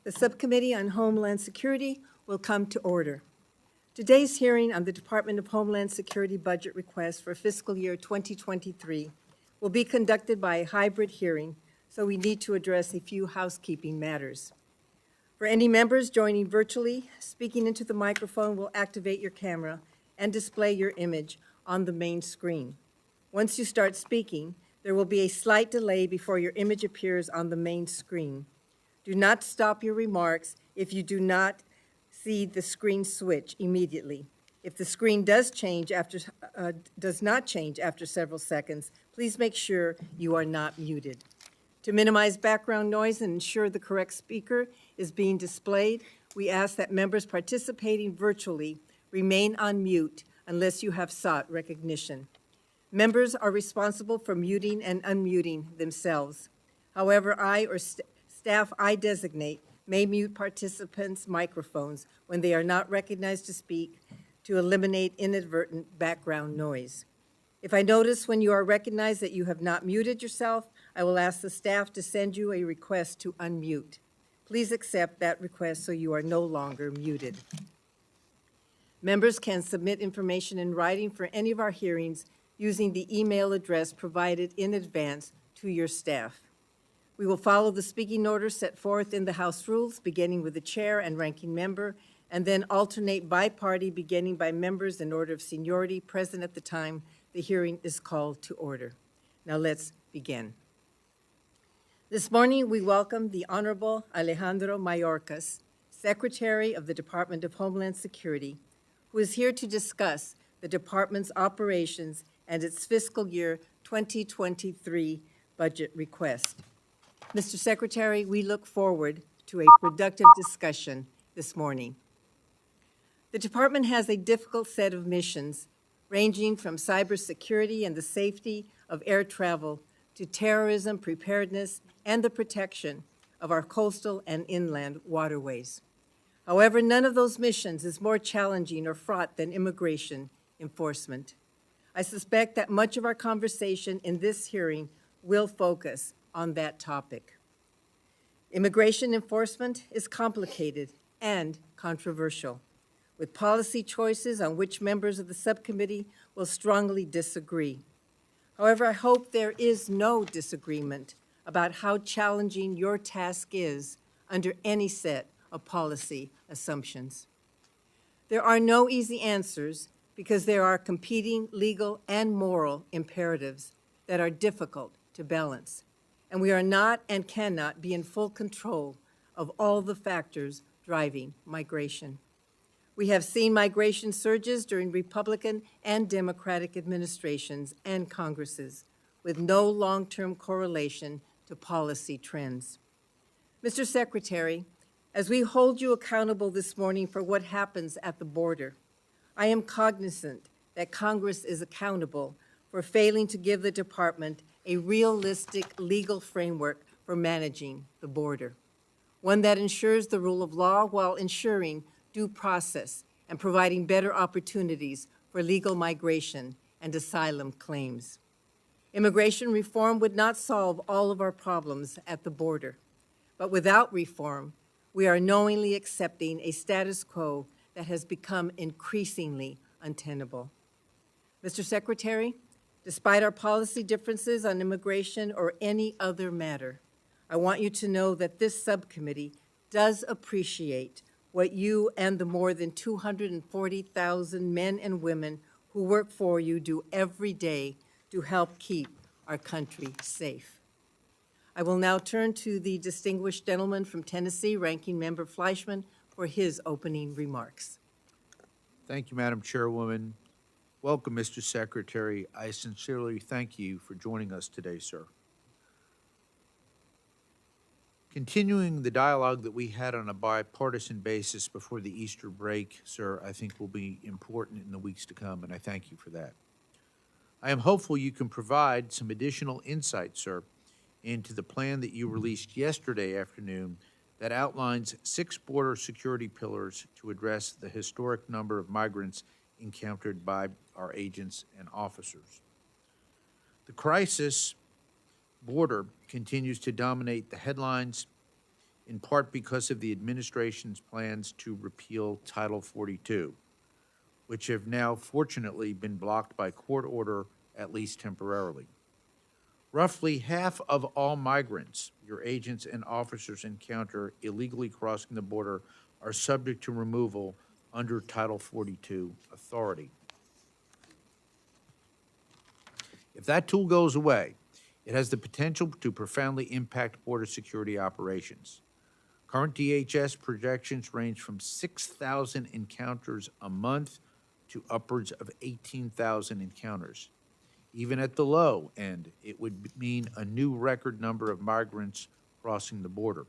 The Subcommittee on Homeland Security will come to order. Today's hearing on the Department of Homeland Security budget request for fiscal year 2023 will be conducted by a hybrid hearing, so we need to address a few housekeeping matters. For any members joining virtually, speaking into the microphone will activate your camera and display your image on the main screen. Once you start speaking, there will be a slight delay before your image appears on the main screen. Do not stop your remarks if you do not see the screen switch immediately. If the screen does not change after several seconds, please make sure you are not muted. To minimize background noise and ensure the correct speaker is being displayed, we ask that members participating virtually remain on mute unless you have sought recognition. Members are responsible for muting and unmuting themselves. However, I or staff I designate may mute participants' microphones when they are not recognized to speak to eliminate inadvertent background noise. If I notice when you are recognized that you have not muted yourself, I will ask the staff to send you a request to unmute. Please accept that request so you are no longer muted. Members can submit information in writing for any of our hearings using the email address provided in advance to your staff. We will follow the speaking order set forth in the House rules, beginning with the chair and ranking member, and then alternate by party, beginning by members in order of seniority present at the time the hearing is called to order. Now let's begin. This morning, we welcome the Honorable Alejandro Mayorkas, Secretary of the Department of Homeland Security, who is here to discuss the department's operations and its fiscal year 2023 budget request. Mr. Secretary, we look forward to a productive discussion this morning. The department has a difficult set of missions, ranging from cybersecurity and the safety of air travel to terrorism, preparedness, and the protection of our coastal and inland waterways. However, none of those missions is more challenging or fraught than immigration enforcement. I suspect that much of our conversation in this hearing will focus on that topic. Immigration enforcement is complicated and controversial, with policy choices on which members of the subcommittee will strongly disagree. However, I hope there is no disagreement about how challenging your task is under any set of policy assumptions. There are no easy answers because there are competing legal and moral imperatives that are difficult to balance, and we are not and cannot be in full control of all the factors driving migration. We have seen migration surges during Republican and Democratic administrations and Congresses, with no long-term correlation to policy trends. Mr. Secretary, as we hold you accountable this morning for what happens at the border, I am cognizant that Congress is accountable for failing to give the department a realistic legal framework for managing the border, one that ensures the rule of law while ensuring due process and providing better opportunities for legal migration and asylum claims. Immigration reform would not solve all of our problems at the border, but without reform, we are knowingly accepting a status quo that has become increasingly untenable. Mr. Secretary, despite our policy differences on immigration or any other matter, I want you to know that this subcommittee does appreciate what you and the more than 240,000 men and women who work for you do every day to help keep our country safe. I will now turn to the distinguished gentleman from Tennessee, Ranking Member Fleischman, for his opening remarks. Thank you, Madam Chairwoman. Welcome, Mr. Secretary. I sincerely thank you for joining us today, sir. Continuing the dialogue that we had on a bipartisan basis before the Easter break, sir, I think will be important in the weeks to come, and I thank you for that. I am hopeful you can provide some additional insight, sir, into the plan that you released yesterday afternoon that outlines 6 border security pillars to address the historic number of migrants encountered by our agents and officers. The crisis border continues to dominate the headlines in part because of the administration's plans to repeal Title 42, which have now fortunately been blocked by court order, at least temporarily. Roughly half of all migrants your agents and officers encounter illegally crossing the border are subject to removal under Title 42 authority. If that tool goes away, it has the potential to profoundly impact border security operations. Current DHS projections range from 6,000 encounters a month to upwards of 18,000 encounters. Even at the low end, it would mean a new record number of migrants crossing the border.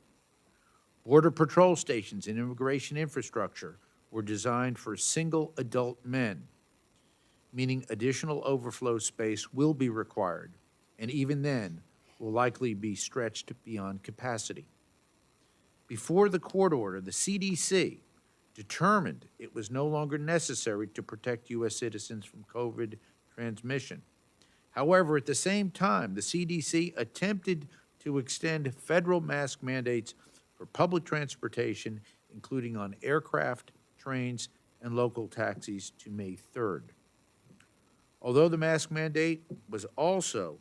Border patrol stations and immigration infrastructure were designed for single adult men, meaning additional overflow space will be required, and even then will likely be stretched beyond capacity. Before the court order, the CDC determined it was no longer necessary to protect U.S. citizens from COVID transmission. However, at the same time, the CDC attempted to extend federal mask mandates for public transportation, including on aircraft, trains, and local taxis, to May 3rd. Although the mask mandate was also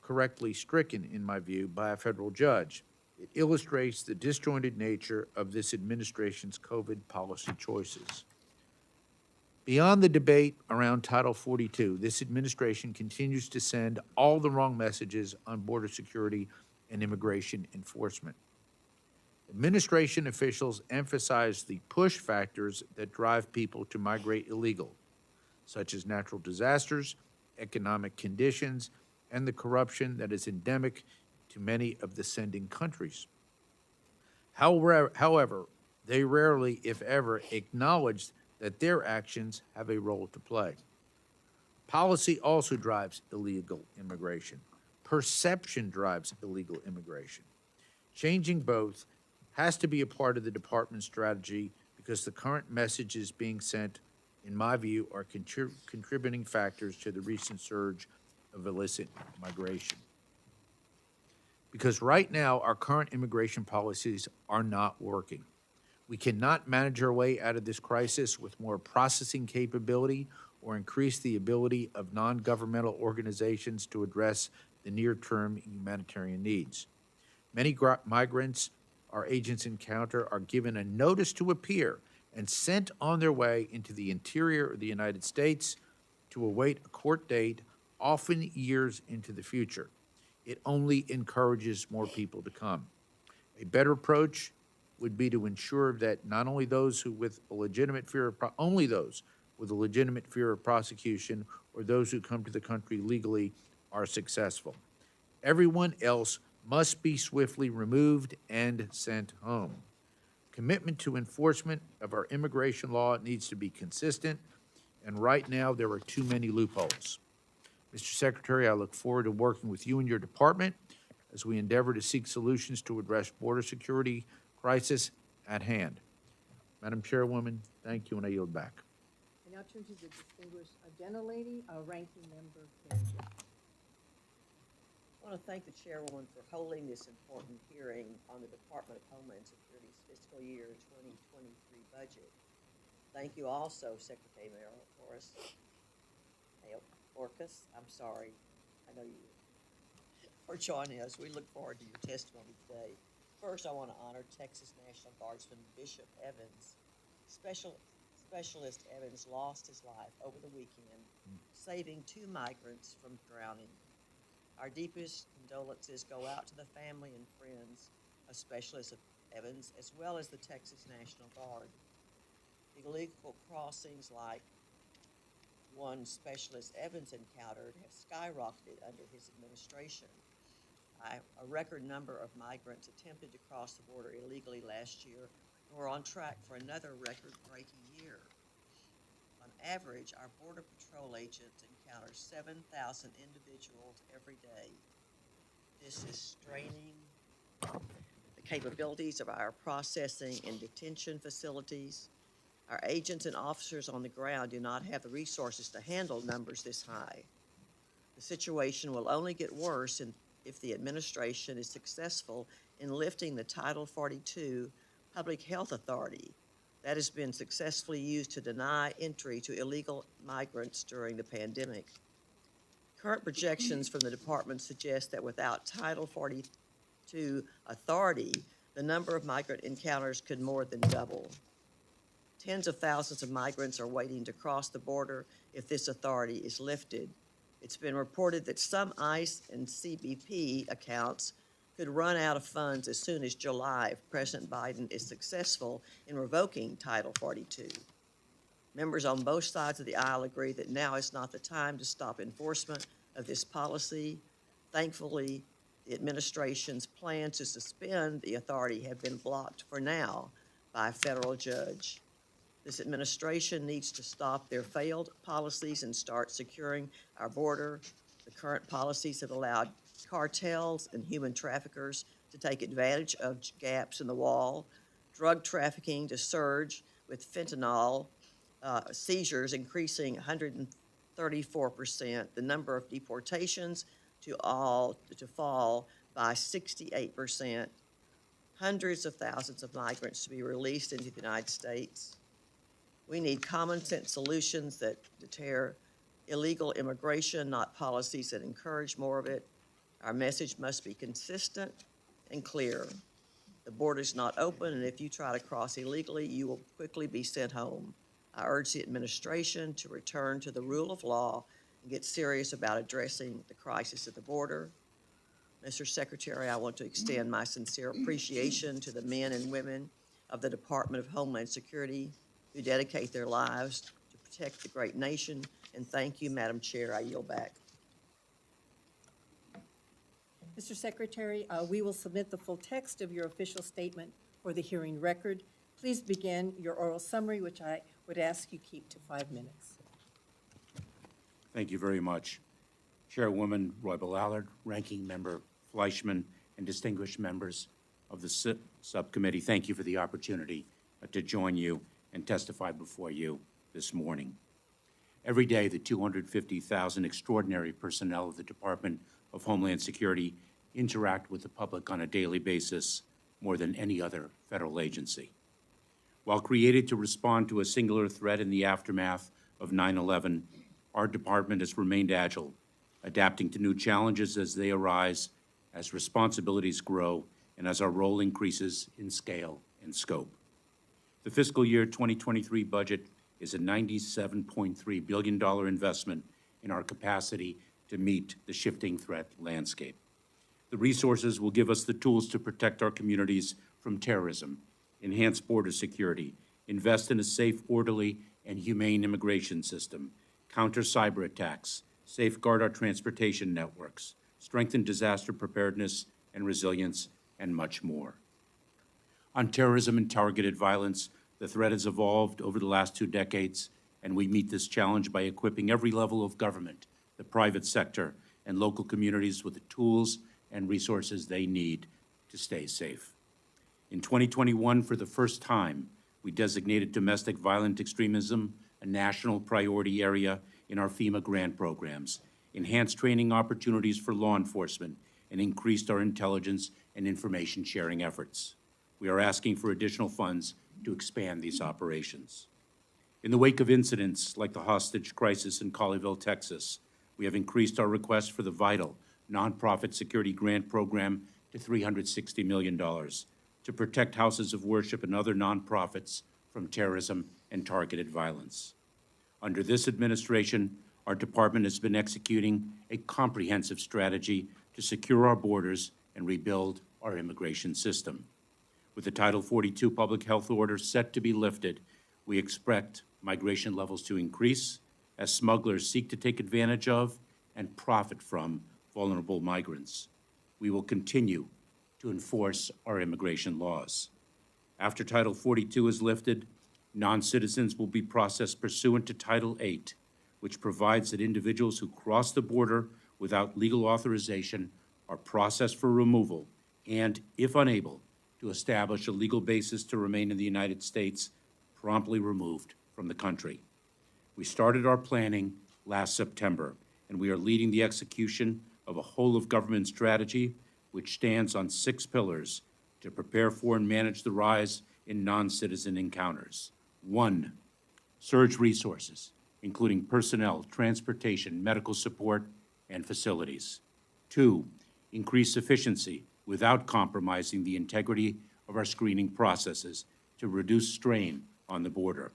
correctly stricken, in my view, by a federal judge, it illustrates the disjointed nature of this administration's COVID policy choices. Beyond the debate around Title 42, this administration continues to send all the wrong messages on border security and immigration enforcement. Administration officials emphasize the push factors that drive people to migrate illegal, such as natural disasters, economic conditions, and the corruption that is endemic to many of the sending countries. However, they rarely, if ever, acknowledge that their actions have a role to play. Policy also drives illegal immigration. Perception drives illegal immigration. Changing both has to be a part of the department's strategy because the current messages being sent, in my view, are contributing factors to the recent surge of illicit migration. Because right now, our current immigration policies are not working. We cannot manage our way out of this crisis with more processing capability or increase the ability of non-governmental organizations to address the near-term humanitarian needs. Many migrants our agents encounter are given a notice to appear and sent on their way into the interior of the United States to await a court date, often years into the future. It only encourages more people to come. A better approach would be to ensure that not only those who with a legitimate fear of only those with a legitimate fear of prosecution or those who come to the country legally are successful. Everyone else must be swiftly removed and sent home. Commitment to enforcement of our immigration law needs to be consistent, and right now there are too many loopholes. Mr. Secretary, I look forward to working with you and your department as we endeavor to seek solutions to address border security crisis at hand. Madam Chairwoman, thank you, and I yield back. I now turn to the distinguished gentlelady, our ranking member, Karen Gill. I want to thank the chairwoman for holding this important hearing on the Department of Homeland Security's fiscal year 2023 budget. Thank you also, Secretary Mayorkas, I'm sorry, I know you, for joining us. We look forward to your testimony today. First, I want to honor Texas National Guardsman Bishop Evans. Specialist Evans lost his life over the weekend, saving 2 migrants from drowning. Our deepest condolences go out to the family and friends of Specialist Evans, as well as the Texas National Guard. Illegal crossings like one Specialist Evans encountered have skyrocketed under his administration. A record number of migrants attempted to cross the border illegally last year, and we're on track for another record-breaking year. On average, our Border Patrol agents encounter 7,000 individuals every day. This is straining the capabilities of our processing and detention facilities. Our agents and officers on the ground do not have the resources to handle numbers this high. The situation will only get worse if the administration is successful in lifting the Title 42 Public Health Authority that has been successfully used to deny entry to illegal migrants during the pandemic. Current projections from the department suggest that without Title 42 authority, the number of migrant encounters could more than double. Tens of thousands of migrants are waiting to cross the border if this authority is lifted. It's been reported that some ICE and CBP accounts could run out of funds as soon as July if President Biden is successful in revoking Title 42. Members on both sides of the aisle agree that now is not the time to stop enforcement of this policy. Thankfully, the administration's plans to suspend the authority have been blocked for now by a federal judge. This administration needs to stop their failed policies and start securing our border. The current policies have allowed cartels and human traffickers to take advantage of gaps in the wall, drug trafficking to surge with fentanyl seizures increasing 134%, the number of deportations to fall by 68%, hundreds of thousands of migrants to be released into the United States. We need common sense solutions that deter illegal immigration, not policies that encourage more of it. Our message must be consistent and clear. The border's not open, and if you try to cross illegally, you will quickly be sent home. I urge the administration to return to the rule of law and get serious about addressing the crisis at the border. Mr. Secretary, I want to extend my sincere appreciation to the men and women of the Department of Homeland Security who dedicate their lives to protect the great nation. And thank you, Madam Chair. I yield back. Mr. Secretary, we will submit the full text of your official statement for the hearing record. Please begin your oral summary, which I would ask you keep to 5 minutes. Thank you very much. Chairwoman Roybal-Allard, Ranking Member Fleischman, and distinguished members of the subcommittee, thank you for the opportunity to join you and testify before you this morning. Every day, the 250,000 extraordinary personnel of the Department of Homeland Security interact with the public on a daily basis more than any other federal agency. While created to respond to a singular threat in the aftermath of 9/11, our department has remained agile, adapting to new challenges as they arise, as responsibilities grow, and as our role increases in scale and scope. The fiscal year 2023 budget is a $97.3 billion investment in our capacity to meet the shifting threat landscape. The resources will give us the tools to protect our communities from terrorism, enhance border security, invest in a safe, orderly, and humane immigration system, counter cyber attacks, safeguard our transportation networks, strengthen disaster preparedness and resilience, and much more. On terrorism and targeted violence, the threat has evolved over the last 2 decades, and we meet this challenge by equipping every level of government, the private sector, and local communities with the tools and resources they need to stay safe. In 2021, for the first time, we designated domestic violent extremism a national priority area in our Fema grant programs, enhanced training opportunities for law enforcement, and increased our intelligence and information sharing efforts. We are asking for additional funds to expand these operations. In the wake of incidents like the hostage crisis in Colleyville, Texas, we have increased our request for the vital nonprofit security grant program to $360 million to protect houses of worship and other nonprofits from terrorism and targeted violence. Under this administration, our department has been executing a comprehensive strategy to secure our borders and rebuild our immigration system. With the Title 42 public health order set to be lifted, we expect migration levels to increase as smugglers seek to take advantage of and profit from vulnerable migrants. We will continue to enforce our immigration laws. After Title 42 is lifted, non-citizens will be processed pursuant to Title 8, which provides that individuals who cross the border without legal authorization are processed for removal and, if unable to establish a legal basis to remain in the United States, promptly removed from the country. We started our planning last September, and we are leading the execution of a whole-of-government strategy which stands on 6 pillars to prepare for and manage the rise in non-citizen encounters. 1, surge resources, including personnel, transportation, medical support, and facilities. 2, increase efficiency without compromising the integrity of our screening processes to reduce strain on the border.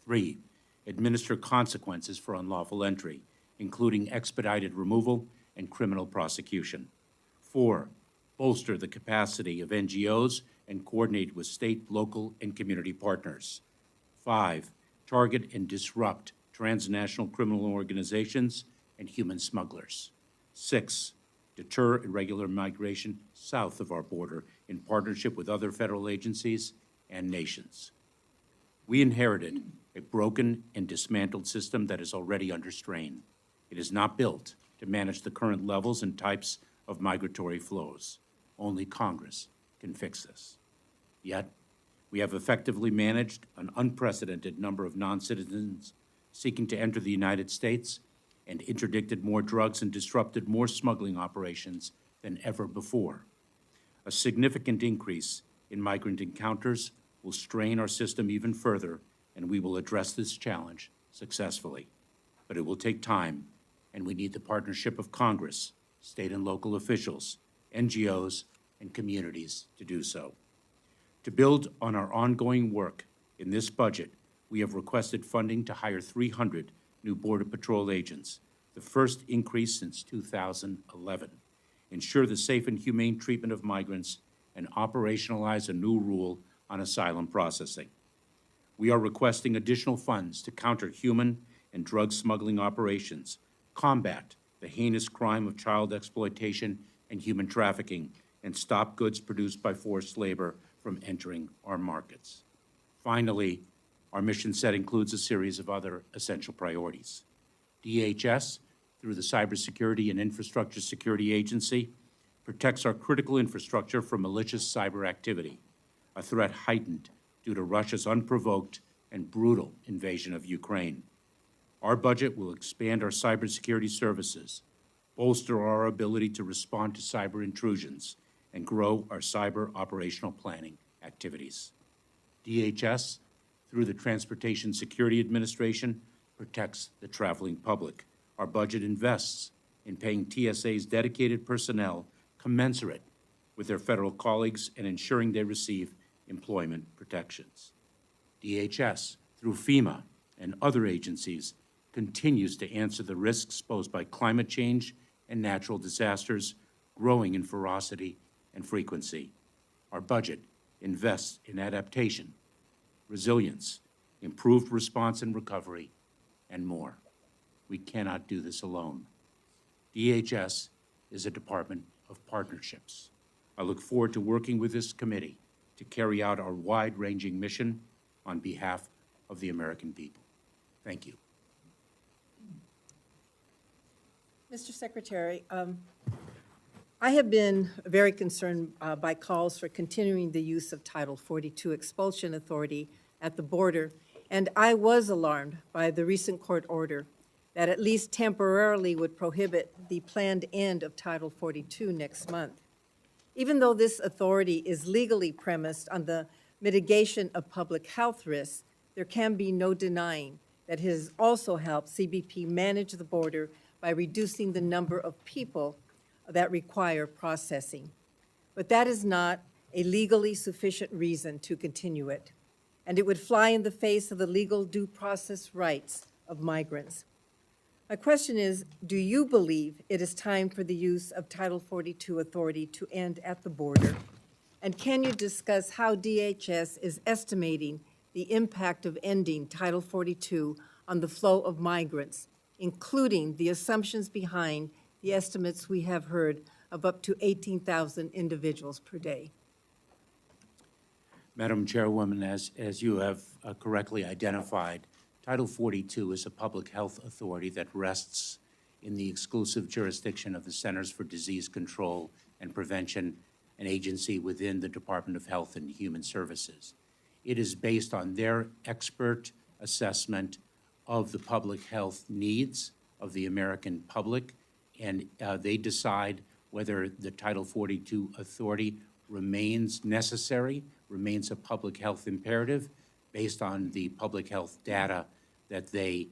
3, administer consequences for unlawful entry, including expedited removal and criminal prosecution. 4, bolster the capacity of NGOs and coordinate with state, local, and community partners. 5, target and disrupt transnational criminal organizations and human smugglers. 6, deter irregular migration south of our border in partnership with other federal agencies and nations. We inherited a broken and dismantled system that is already under strain. It is not built to manage the current levels and types of migratory flows. Only Congress can fix this. Yet, we have effectively managed an unprecedented number of non-citizens seeking to enter the United States and interdicted more drugs and disrupted more smuggling operations than ever before. A significant increase in migrant encounters will strain our system even further, and we will address this challenge successfully. But it will take time, and we need the partnership of Congress, state and local officials, NGOs, and communities to do so. To build on our ongoing work in this budget, we have requested funding to hire 300 new Border Patrol agents, the first increase since 2011, ensure the safe and humane treatment of migrants, and operationalize a new rule on asylum processing. We are requesting additional funds to counter human and drug smuggling operations, combat the heinous crime of child exploitation and human trafficking, and stop goods produced by forced labor from entering our markets. Finally, our mission set includes a series of other essential priorities. DHS, through the Cybersecurity and Infrastructure Security Agency, protects our critical infrastructure from malicious cyber activity, a threat heightened due to Russia's unprovoked and brutal invasion of Ukraine. Our budget will expand our cybersecurity services, bolster our ability to respond to cyber intrusions, and grow our cyber operational planning activities. DHS, through the Transportation Security Administration, protects the traveling public. Our budget invests in paying TSA's dedicated personnel commensurate with their federal colleagues and ensuring they receive employment protections. DHS, through Fema and other agencies, continues to answer the risks posed by climate change and natural disasters, growing in ferocity and frequency. Our budget invests in adaptation, resilience, improved response and recovery, and more. We cannot do this alone. DHS is a department of partnerships. I look forward to working with this committee to carry out our wide-ranging mission on behalf of the American people. Thank you. Mr. Secretary, I have been very concerned by calls for continuing the use of Title 42 expulsion authority at the border, and I was alarmed by the recent court order that at least temporarily would prohibit the planned end of Title 42 next month. Even though this authority is legally premised on the mitigation of public health risks, there can be no denying that it has also helped CBP manage the border by reducing the number of people that require processing. But that is not a legally sufficient reason to continue it, and it would fly in the face of the legal due process rights of migrants. My question is, do you believe it is time for the use of Title 42 authority to end at the border? And can you discuss how DHS is estimating the impact of ending Title 42 on the flow of migrants, including the assumptions behind the estimates we have heard of up to 18,000 individuals per day? Madam Chairwoman, as you have correctly identified, Title 42 is a public health authority that rests in the exclusive jurisdiction of the Centers for Disease Control and Prevention, an agency within the Department of Health and Human Services. It is based on their expert assessment of the public health needs of the American public, and they decide whether the Title 42 authority remains necessary, remains a public health imperative based on the public health data that they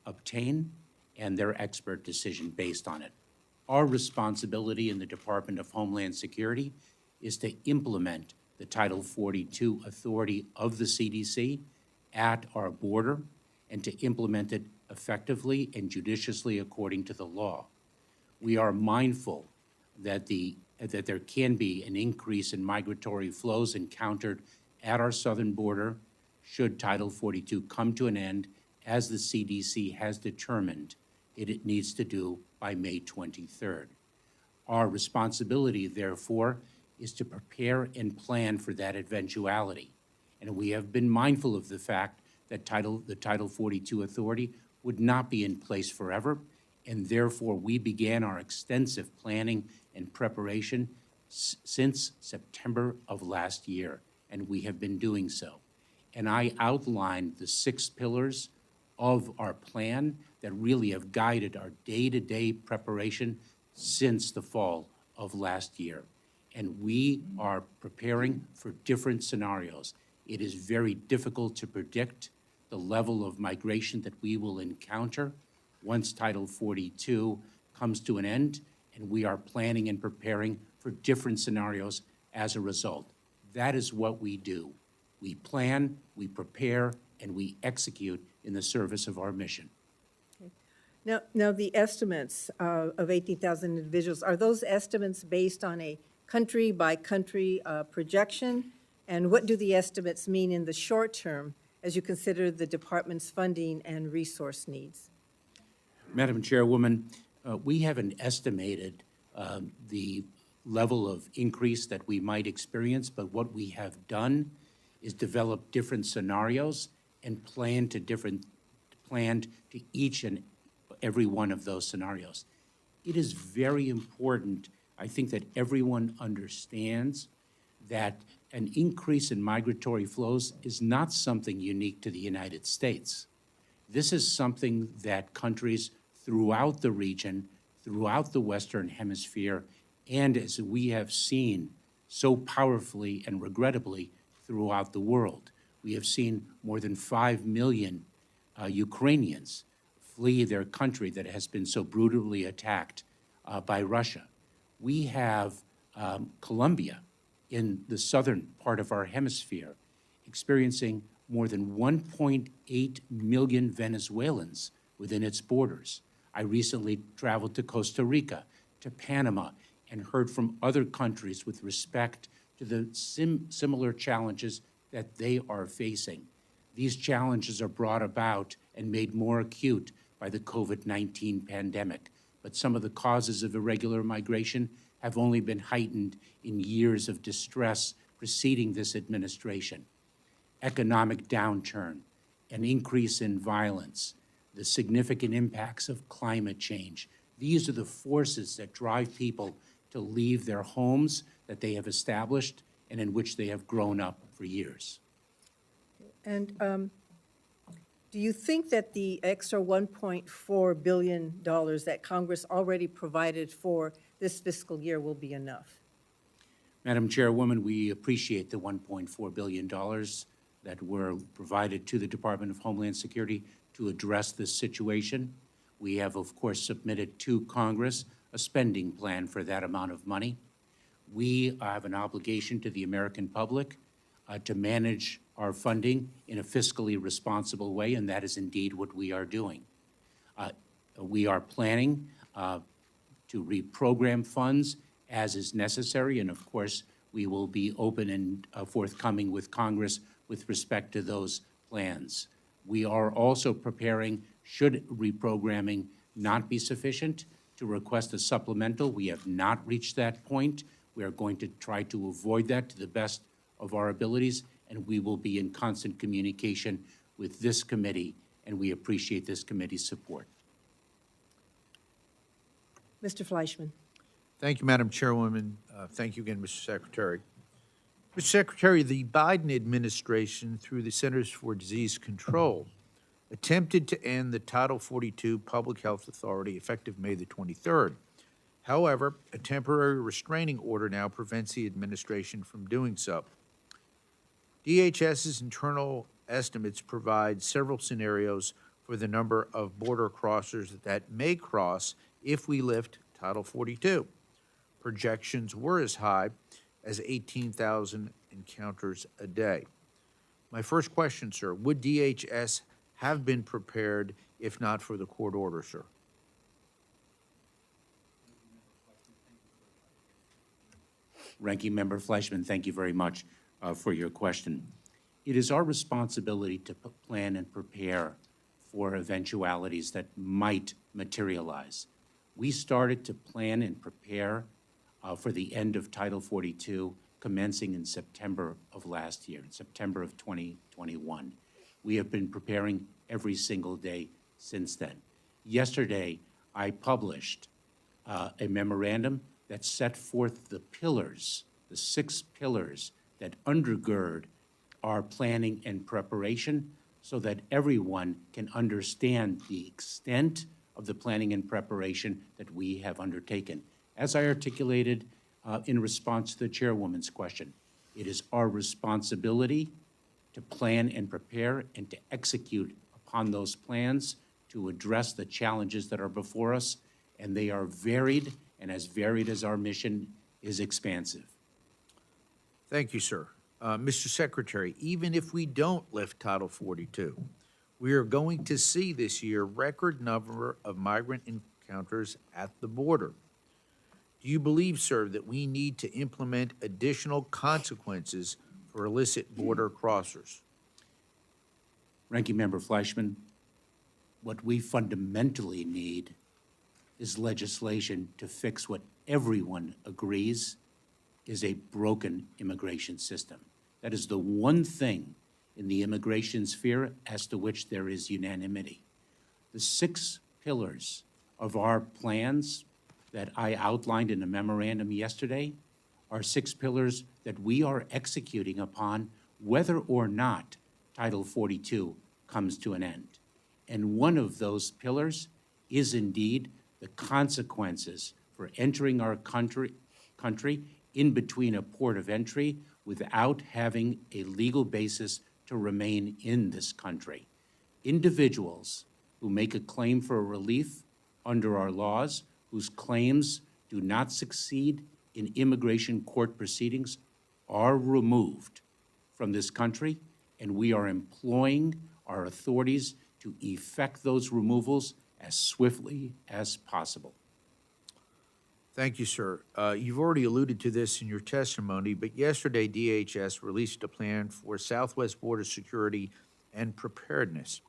obtain and their expert decision based on it. Our responsibility in the Department of Homeland Security is to implement the Title 42 authority of the CDC at our border and to implement it effectively and judiciously according to the law. We are mindful that there can be an increase in migratory flows encountered at our southern border should Title 42 come to an end, as the CDC has determined it needs to do by May 23rd. Our responsibility, therefore, is to prepare and plan for that eventuality. And we have been mindful of the fact that the Title 42 authority would not be in place forever, and therefore we began our extensive planning and preparation since September of last year, and we have been doing so. And I outlined the 6 pillars of our plan that really have guided our day-to-day preparation since the fall of last year. And we are preparing for different scenarios. It is very difficult to predict the level of migration that we will encounter once Title 42 comes to an end, and we are planning and preparing for different scenarios as a result. That is what we do. We plan, we prepare, and we execute in the service of our mission. Now the estimates of 18,000 individuals, are those estimates based on a country-by-country projection? And what do the estimates mean in the short term as you consider the department's funding and resource needs? Madam Chairwoman, we haven't estimated the level of increase that we might experience, but what we have done is develop different scenarios and plan to each and every one of those scenarios. It is very important, I think, that everyone understands that an increase in migratory flows is not something unique to the United States. This is something that countries throughout the region, throughout the Western Hemisphere, and as we have seen so powerfully and regrettably throughout the world. We have seen more than 5 million Ukrainians flee their country that has been so brutally attacked by Russia. We have Colombia in the southern part of our hemisphere experiencing more than 1.8 million Venezuelans within its borders. I recently traveled to Costa Rica, to Panama, and heard from other countries with respect to the similar challenges that they are facing. These challenges are brought about and made more acute by the COVID-19 pandemic, but some of the causes of irregular migration have only been heightened in years of distress preceding this administration. Economic downturn, an increase in violence, the significant impacts of climate change. These are the forces that drive people to leave their homes that they have established and in which they have grown up for years. And do you think that the extra $1.4 billion that Congress already provided for this fiscal year will be enough? Madam Chairwoman, we appreciate the $1.4 billion that were provided to the Department of Homeland Security to address this situation. We have, of course, submitted to Congress a spending plan for that amount of money. We have an obligation to the American public to manage our funding in a fiscally responsible way, and that is indeed what we are doing. We are planning to reprogram funds as is necessary, and of course, we will be open and forthcoming with Congress with respect to those plans. We are also preparing, should reprogramming not be sufficient, to request a supplemental. We have not reached that point. We are going to try to avoid that to the best of our abilities, and we will be in constant communication with this committee, and we appreciate this committee's support. Mr. Fleischman. Thank you, Madam Chairwoman. Thank you again, Mr. Secretary. Mr. Secretary, the Biden administration, through the Centers for Disease Control, attempted to end the Title 42 Public Health Authority effective May the 23rd. However, a temporary restraining order now prevents the administration from doing so. DHS's internal estimates provide several scenarios for the number of border crossers that may cross if we lift Title 42. Projections were as high as 18,000 encounters a day. My first question, sir, would DHS have been prepared if not for the court order, sir? Ranking Member Fleischman, thank you very much for your question. It is our responsibility to plan and prepare for eventualities that might materialize. We started to plan and prepare for the end of Title 42 commencing in September of last year, in September of 2021. We have been preparing every single day since then. Yesterday, I published a memorandum that set forth the pillars, the 6 pillars that undergird our planning and preparation so that everyone can understand the extent of the planning and preparation that we have undertaken. As I articulated in response to the chairwoman's question, it is our responsibility to plan and prepare and to execute upon those plans to address the challenges that are before us, and they are varied, and as varied as our mission is expansive. Thank you, sir. Mr. Secretary, even if we don't lift Title 42, we are going to see this year record number of migrant encounters at the border. Do you believe, sir, that we need to implement additional consequences for illicit border crossers? Ranking Member Fleischman, what we fundamentally need is legislation to fix what everyone agrees is a broken immigration system. That is the one thing in the immigration sphere as to which there is unanimity. The 6 pillars of our plans that I outlined in a memorandum yesterday are 6 pillars that we are executing upon whether or not Title 42 comes to an end. And one of those pillars is indeed the consequences for entering our country in between a port of entry without having a legal basis to remain in this country. Individuals who make a claim for relief under our laws, whose claims do not succeed in immigration court proceedings, are removed from this country, and we are employing our authorities to effect those removals as swiftly as possible. Thank you, sir. You've already alluded to this in your testimony, but yesterday DHS released a plan for Southwest border security and preparedness,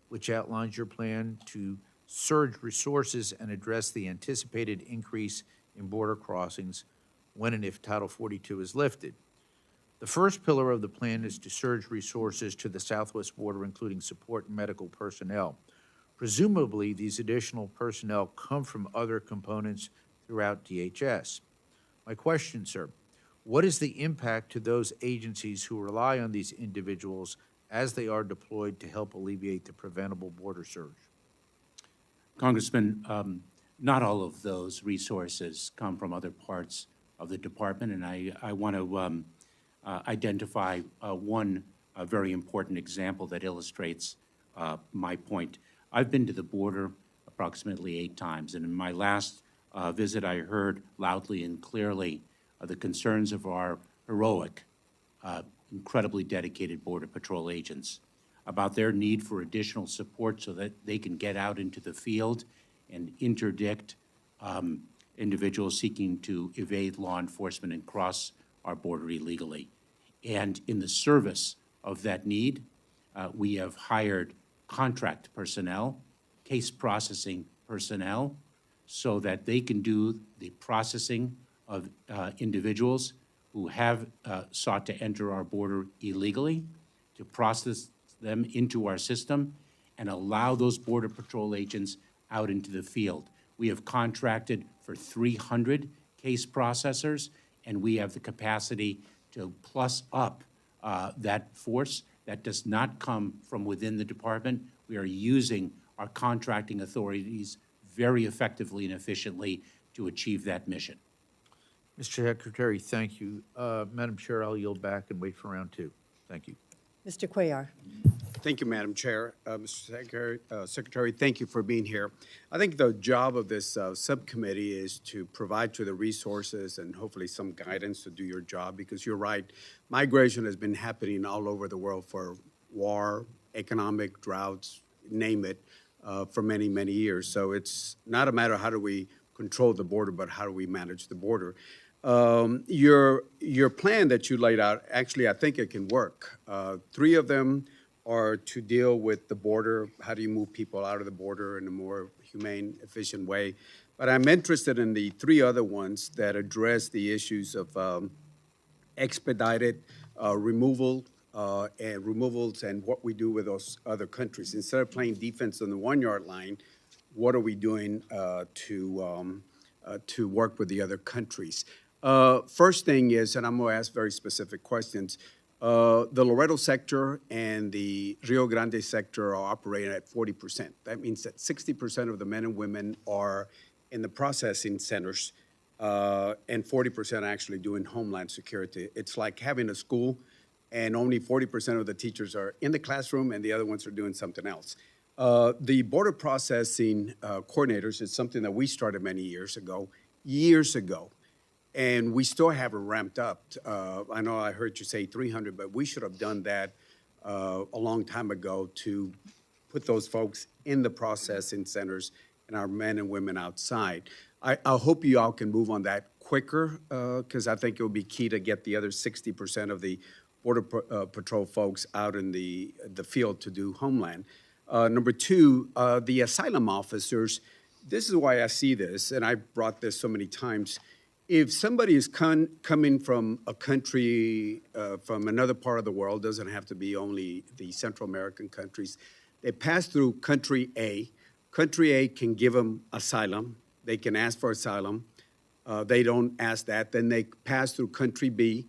which outlines your plan to surge resources and address the anticipated increase in border crossings when and if Title 42 is lifted. The first pillar of the plan is to surge resources to the Southwest border, including support and medical personnel. Presumably, these additional personnel come from other components throughout DHS. My question, sir, what is the impact to those agencies who rely on these individuals as they are deployed to help alleviate the preventable border surge? Congressman, not all of those resources come from other parts of the department, and I want to identify one very important example that illustrates my point. I've been to the border approximately 8 times, and in my last visit, I heard loudly and clearly the concerns of our heroic, incredibly dedicated Border Patrol agents about their need for additional support so that they can get out into the field and interdict individuals seeking to evade law enforcement and cross our border illegally. And in the service of that need, we have hired contract personnel, case processing personnel, so that they can do the processing of individuals who have sought to enter our border illegally, to process them into our system and allow those Border Patrol agents out into the field. We have contracted for 300 case processors, and we have the capacity to plus up that force. That does not come from within the department. We are using our contracting authorities very effectively and efficiently to achieve that mission. Mr. Secretary, thank you. Madam Chair, I'll yield back and wait for round two. Thank you. Mr. Cuellar. Thank you, Madam Chair. Mr. Secretary, thank you for being here. I think the job of this subcommittee is to provide you the resources and hopefully some guidance to do your job, because you're right, migration has been happening all over the world for war, economic droughts, name it, for many, many years. So it's not a matter of how do we control the border, but how do we manage the border. Your plan that you laid out, actually, I think it can work. 3 of them are to deal with the border. How do you move people out of the border in a more humane, efficient way? But I'm interested in the 3 other ones that address the issues of expedited removal and removals and what we do with those other countries. Instead of playing defense on the 1-yard line, what are we doing to work with the other countries? First thing is, and I'm going to ask very specific questions, the Laredo sector and the Rio Grande sector are operating at 40%. That means that 60% of the men and women are in the processing centers, and 40% actually doing Homeland Security. It's like having a school and only 40% of the teachers are in the classroom and the other ones are doing something else. The border processing coordinators is something that we started many years ago, and we still haven't ramped up. I know I heard you say 300, but we should have done that a long time ago to put those folks in the processing centers and our men and women outside. I hope you all can move on that quicker, because I think it will be key to get the other 60% of the Border Patrol folks out in the field to do Homeland. Number 2, the asylum officers, this is why I see this, and I've brought this so many times. If somebody is coming from a country, from another part of the world, doesn't have to be only the Central American countries, they pass through country A. Country A can give them asylum. They can ask for asylum. They don't ask that. Then they pass through country B.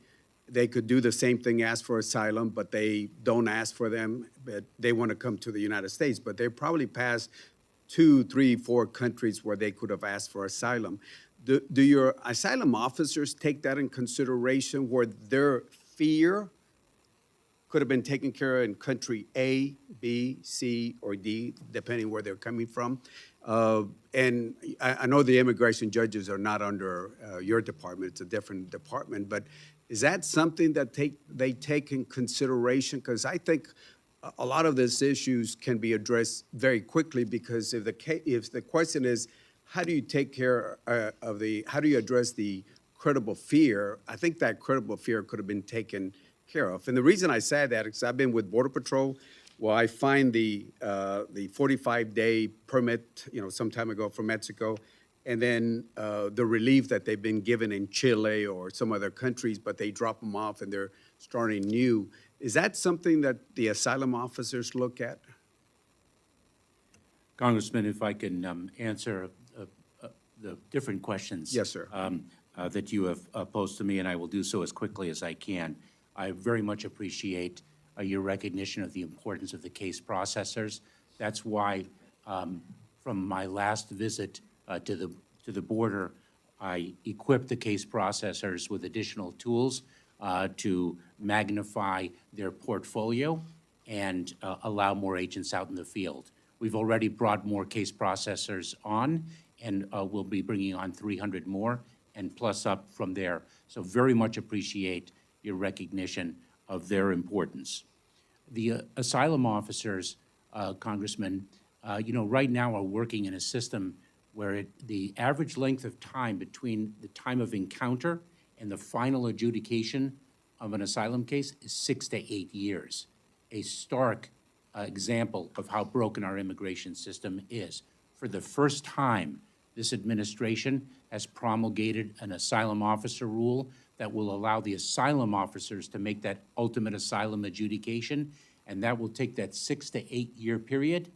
They could do the same thing, ask for asylum, but they don't ask for them. But they want to come to the United States, but they probably pass 2, 3, 4 countries where they could have asked for asylum. Do your asylum officers take that in consideration, where their fear could have been taken care of in country A, B, C, or D, depending where they're coming from? And I know the immigration judges are not under your department, it's a different department, but is that something that they take in consideration? Because I think a lot of these issues can be addressed very quickly, because if the question is, how do you take care how do you address the credible fear? I think that credible fear could have been taken care of. And the reason I say that is I've been with Border Patrol. Well, I find the 45-day permit, some time ago from Mexico, and then the relief that they've been given in Chile or some other countries, but they drop them off and they're starting new. Is that something that the asylum officers look at? Congressman, if I can answer the different questions. Yes, sir. That you have posed to me, and I will do so as quickly as I can. I very much appreciate your recognition of the importance of the case processors. That's why, from my last visit to the border, I equipped the case processors with additional tools to magnify their portfolio and allow more agents out in the field. We've already brought more case processors on, and we'll be bringing on 300 more and plus up from there. So very much appreciate your recognition of their importance. The asylum officers, Congressman, right now are working in a system where the average length of time between the time of encounter and the final adjudication of an asylum case is 6 to 8 years. A stark example of how broken our immigration system is. For the first time, this administration has promulgated an asylum officer rule that will allow the asylum officers to make that ultimate asylum adjudication, and that will take that 6 to 8 year period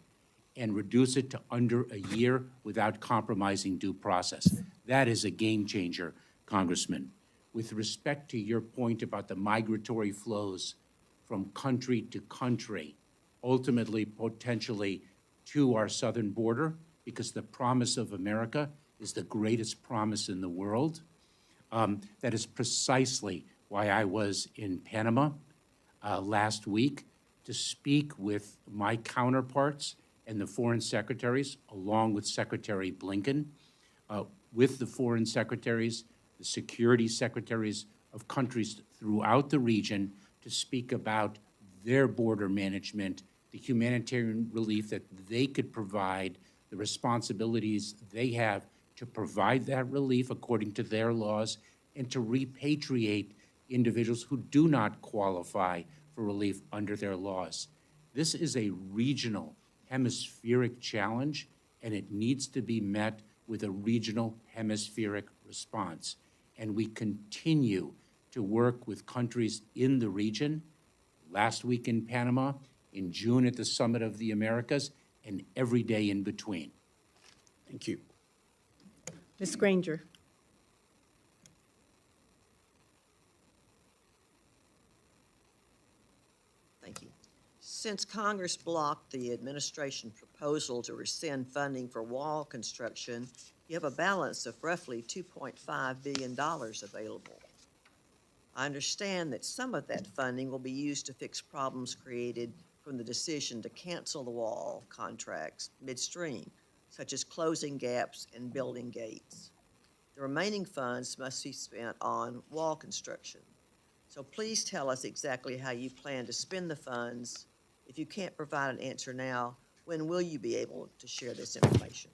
and reduce it to under a year without compromising due process. That is a game changer, Congressman. With respect to your point about the migratory flows from country to country, ultimately, potentially, to our southern border, because the promise of America is the greatest promise in the world. That is precisely why I was in Panama last week to speak with my counterparts and the foreign secretaries, along with Secretary Blinken, with the foreign secretaries, the security secretaries of countries throughout the region to speak about their border management, the humanitarian relief that they could provide, the responsibilities they have to provide that relief according to their laws, and to repatriate individuals who do not qualify for relief under their laws. This is a regional, hemispheric challenge, and it needs to be met with a regional, hemispheric response. And we continue to work with countries in the region, last week in Panama, in June at the Summit of the Americas, and every day in between. Thank you. Ms. Granger. Thank you. Since Congress blocked the administration proposal to rescind funding for wall construction, you have a balance of roughly $2.5 billion available. I understand that some of that funding will be used to fix problems created from the decision to cancel the wall contracts midstream, such as closing gaps and building gates. The remaining funds must be spent on wall construction. So please tell us exactly how you plan to spend the funds. If you can't provide an answer now, when will you be able to share this information?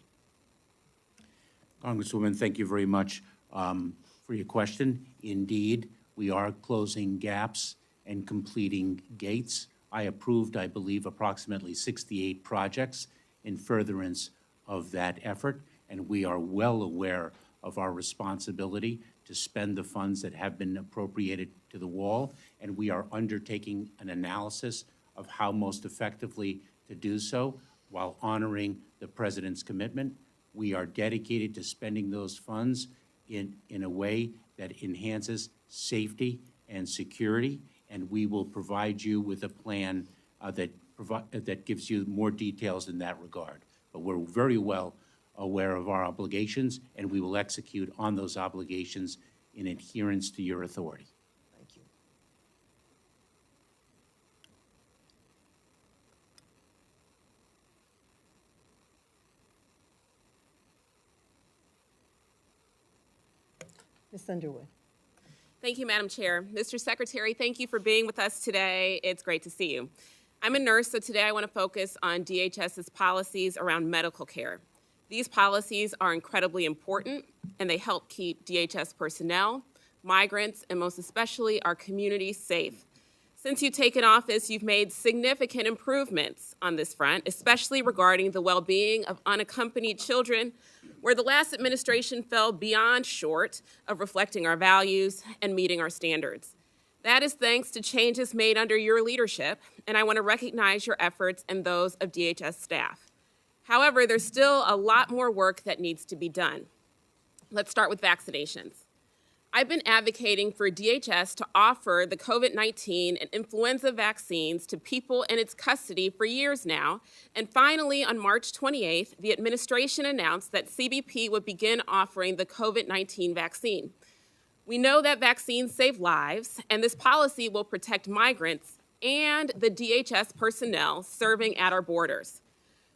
Congresswoman, thank you very much for your question. Indeed, we are closing gaps and completing gates. I approved, I believe, approximately 68 projects in furtherance of that effort, and we are well aware of our responsibility to spend the funds that have been appropriated to the wall, and we are undertaking an analysis of how most effectively to do so while honoring the President's commitment. We are dedicated to spending those funds in a way that enhances safety and security, and we will provide you with a plan that gives you more details in that regard. But we're very well aware of our obligations, and we will execute on those obligations in adherence to your authority. Thank you. Ms. Underwood. Thank you, Madam Chair. Mr. Secretary, thank you for being with us today. It's great to see you. I'm a nurse, so today I want to focus on DHS's policies around medical care. These policies are incredibly important, and they help keep DHS personnel, migrants, and most especially our communities safe. Since you've taken office, you've made significant improvements on this front, especially regarding the well-being of unaccompanied children, where the last administration fell beyond short of reflecting our values and meeting our standards. That is thanks to changes made under your leadership, and I want to recognize your efforts and those of DHS staff. However, there's still a lot more work that needs to be done. Let's start with vaccinations. I've been advocating for DHS to offer the COVID-19 and influenza vaccines to people in its custody for years now, and finally on March 28th, the administration announced that CBP would begin offering the COVID-19 vaccine. We know that vaccines save lives, and this policy will protect migrants and the DHS personnel serving at our borders.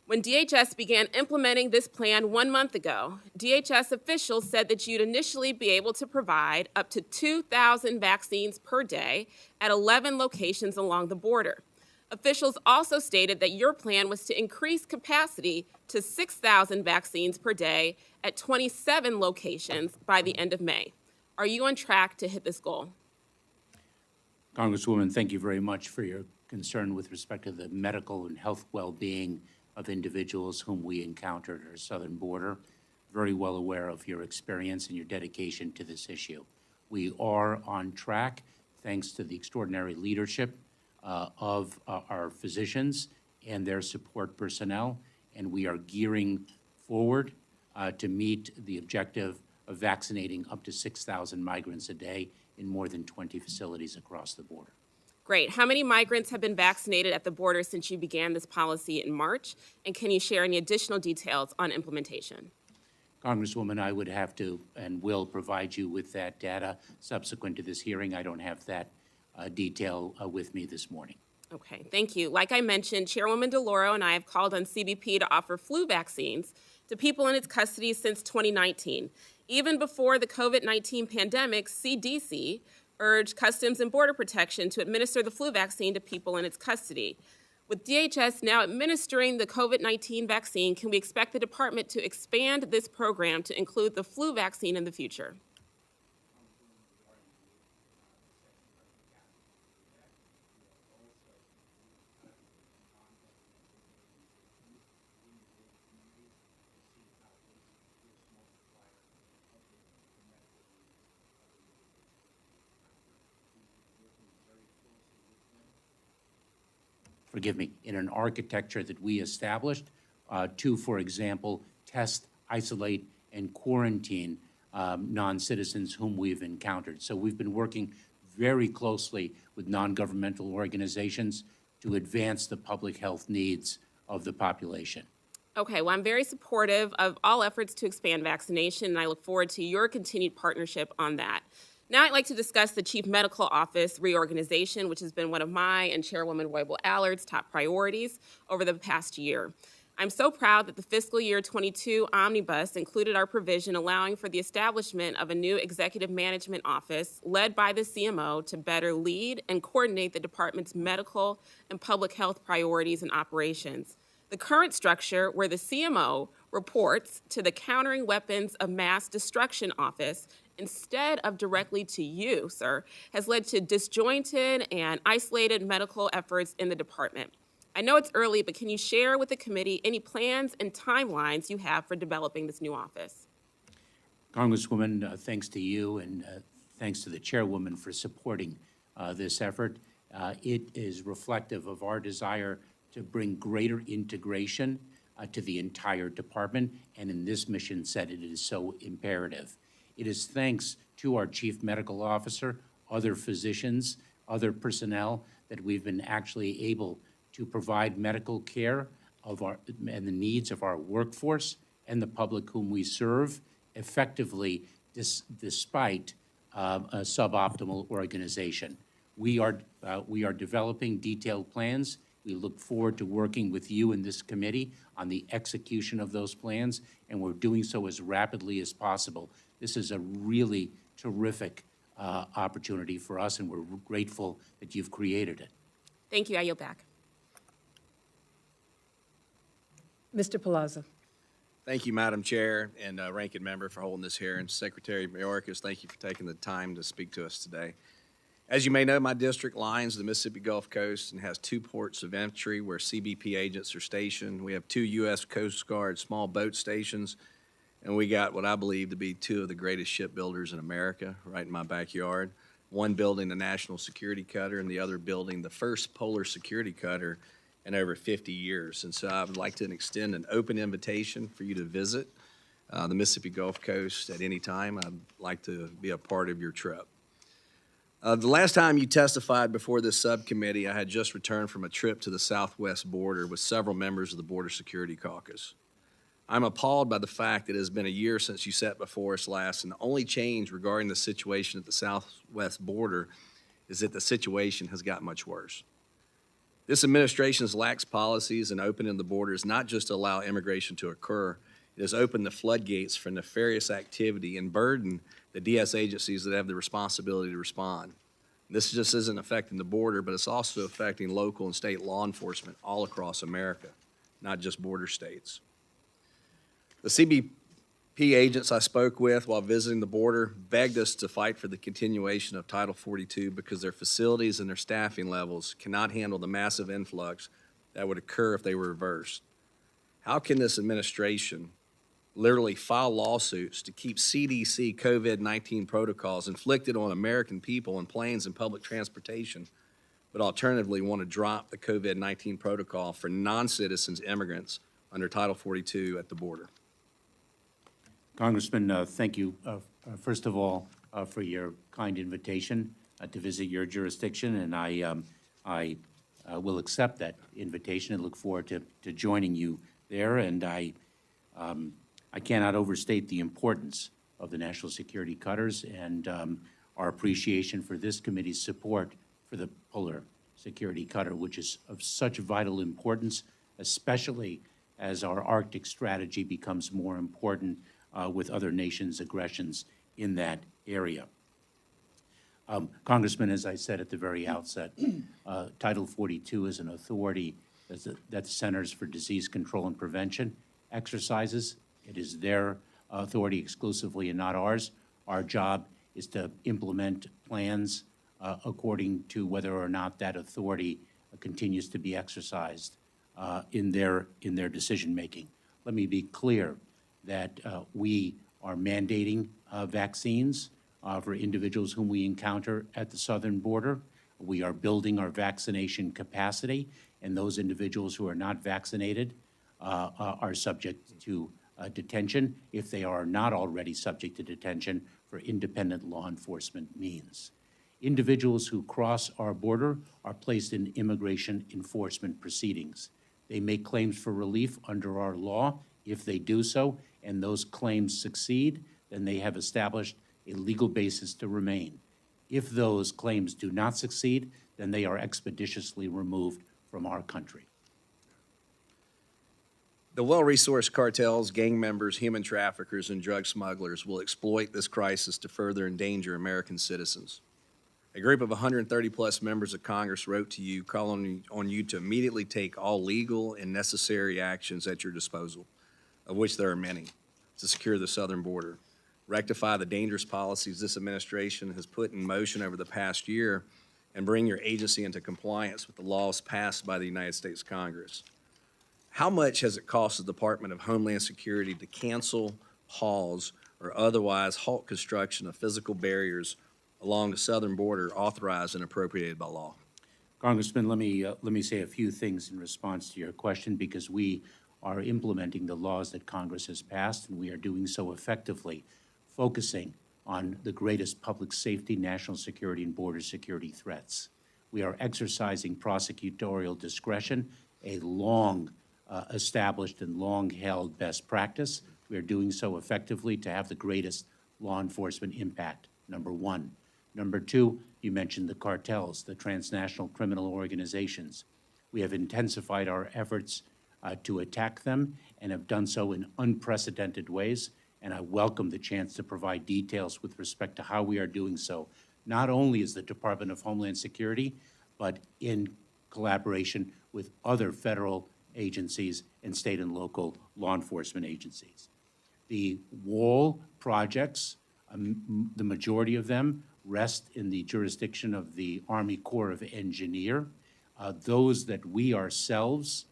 When DHS began implementing this plan 1 month ago, DHS officials said that you'd initially be able to provide up to 2,000 vaccines per day at 11 locations along the border. Officials also stated that your plan was to increase capacity to 6,000 vaccines per day at 27 locations by the end of May. Are you on track to hit this goal? Congresswoman, thank you very much for your concern with respect to the medical and health well-being of individuals whom we encountered at our southern border. Very well aware of your experience and your dedication to this issue. We are on track thanks to the extraordinary leadership of our physicians and their support personnel, and we are gearing forward to meet the objective of vaccinating up to 6,000 migrants a day in more than 20 facilities across the border. Great. How many migrants have been vaccinated at the border since you began this policy in March? And can you share any additional details on implementation? Congresswoman, I would have to and will provide you with that data subsequent to this hearing. I don't have that detail with me this morning. Okay, thank you. Like I mentioned, Chairwoman DeLauro and I have called on CBP to offer flu vaccines to people in its custody since 2019. Even before the COVID-19 pandemic, CDC urged Customs and Border Protection to administer the flu vaccine to people in its custody. With DHS now administering the COVID-19 vaccine, can we expect the department to expand this program to include the flu vaccine in the future? Forgive me, in an architecture that we established to, for example, test, isolate, and quarantine non-citizens whom we've encountered. So we've been working very closely with non-governmental organizations to advance the public health needs of the population. Okay, well, I'm very supportive of all efforts to expand vaccination, and I look forward to your continued partnership on that. Now I'd like to discuss the Chief Medical Office reorganization, which has been one of my and Chairwoman Roybal-Allard's top priorities over the past year. I'm so proud that the fiscal year 22 omnibus included our provision allowing for the establishment of a new executive management office led by the CMO to better lead and coordinate the department's medical and public health priorities and operations. The current structure, where the CMO reports to the Countering Weapons of Mass Destruction Office instead of directly to you, sir, has led to disjointed and isolated medical efforts in the department. I know it's early, but can you share with the committee any plans and timelines you have for developing this new office? Congresswoman, thanks to you and thanks to the chairwoman for supporting this effort. It is reflective of our desire to bring greater integration to the entire department, and in this mission set, it is so imperative. It is thanks to our chief medical officer, other physicians, other personnel, that we've been actually able to provide medical care and the needs of our workforce and the public whom we serve effectively despite a suboptimal organization. We are developing detailed plans. We look forward to working with you in this committee on the execution of those plans, and we're doing so as rapidly as possible. This is a really terrific opportunity for us, and we're grateful that you've created it. Thank you. I yield back. Mr. Palazzo. Thank you, Madam Chair and Ranking Member, for holding this hearing. Secretary Mayorkas, thank you for taking the time to speak to us today. As you may know, my district lines the Mississippi Gulf Coast and has 2 ports of entry where CBP agents are stationed. We have 2 U.S. Coast Guard small boat stations, and we got what I believe to be 2 of the greatest shipbuilders in America right in my backyard. One building the National Security Cutter and the other building the first polar security cutter in over 50 years. And so I would like to extend an open invitation for you to visit the Mississippi Gulf Coast at any time. I'd like to be a part of your trip. The last time you testified before this subcommittee, I had just returned from a trip to the southwest border with several members of the Border Security Caucus. I'm appalled by the fact that it has been a year since you sat before us last, and the only change regarding the situation at the southwest border is that the situation has got much worse. This administration's lax policies and opening the borders not just to allow immigration to occur, it has opened the floodgates for nefarious activity and burdened the DS agencies that have the responsibility to respond. This just isn't affecting the border, but it's also affecting local and state law enforcement all across America, not just border states. The CBP agents I spoke with while visiting the border begged us to fight for the continuation of Title 42 because their facilities and their staffing levels cannot handle the massive influx that would occur if they were reversed. How can this administration literally file lawsuits to keep CDC COVID-19 protocols inflicted on American people in planes and public transportation, but alternatively want to drop the COVID-19 protocol for non-citizens immigrants under Title 42 at the border? Congressman, thank you, first of all, for your kind invitation to visit your jurisdiction, and I will accept that invitation and look forward to joining you there. And I I cannot overstate the importance of the national security cutters and our appreciation for this committee's support for the polar security cutter, which is of such vital importance, especially as our Arctic strategy becomes more important with other nations' aggressions in that area. Congressman, as I said at the very outset, Title 42 is an authority that the Centers for Disease Control and Prevention exercises. It is their authority exclusively and not ours. Our job is to implement plans according to whether or not that authority continues to be exercised in their decision-making. Let me be clear that we are mandating vaccines for individuals whom we encounter at the southern border. We are building our vaccination capacity, and those individuals who are not vaccinated are subject to detention if they are not already subject to detention for independent law enforcement means. Individuals who cross our border are placed in immigration enforcement proceedings. They make claims for relief under our law. If they do so and those claims succeed, then they have established a legal basis to remain. If those claims do not succeed, then they are expeditiously removed from our country. The well-resourced cartels, gang members, human traffickers, and drug smugglers will exploit this crisis to further endanger American citizens. A group of 130-plus members of Congress wrote to you calling on you to immediately take all legal and necessary actions at your disposal, of which there are many, to secure the southern border, rectify the dangerous policies this administration has put in motion over the past year, and bring your agency into compliance with the laws passed by the United States Congress. How much has it cost the Department of Homeland Security to cancel, pause, or otherwise halt construction of physical barriers along the southern border authorized and appropriated by law? Congressman, let me say a few things in response to your question, because we are implementing the laws that Congress has passed, and we are doing so effectively, focusing on the greatest public safety, national security, and border security threats. We are exercising prosecutorial discretion, a long established and long-held best practice. We are doing so effectively to have the greatest law enforcement impact, number one. Number two, you mentioned the cartels, the transnational criminal organizations. We have intensified our efforts to attack them and have done so in unprecedented ways, and I welcome the chance to provide details with respect to how we are doing so, not only as the Department of Homeland Security, but in collaboration with other federal agencies and state and local law enforcement agencies. The wall projects, the majority of them rest in the jurisdiction of the Army Corps of Engineers. Those that we ourselves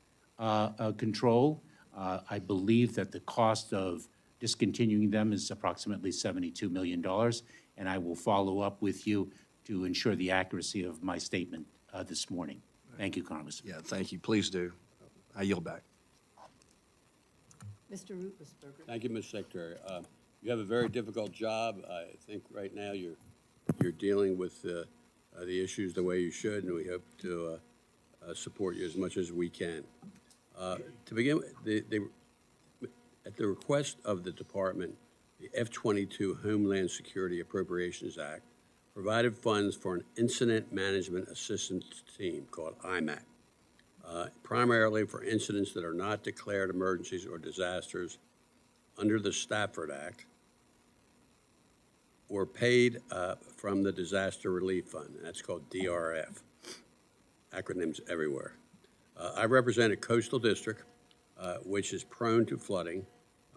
control, I believe that the cost of discontinuing them is approximately $72 million, and I will follow up with you to ensure the accuracy of my statement this morning. Thank you, Congressman. Yeah, thank you. Please do. I yield back. Mr. Rutlisberger. Thank you, Ms. Secretary. You have a very difficult job. I think right now you're dealing with the issues the way you should, and we hope to support you as much as we can. To begin with, at the request of the department, the F-22 Homeland Security Appropriations Act provided funds for an incident management assistance team called Imac, primarily for incidents that are not declared emergencies or disasters under the Stafford Act or paid from the Disaster Relief Fund. That's called DRF. Acronyms everywhere. I represent a coastal district which is prone to flooding.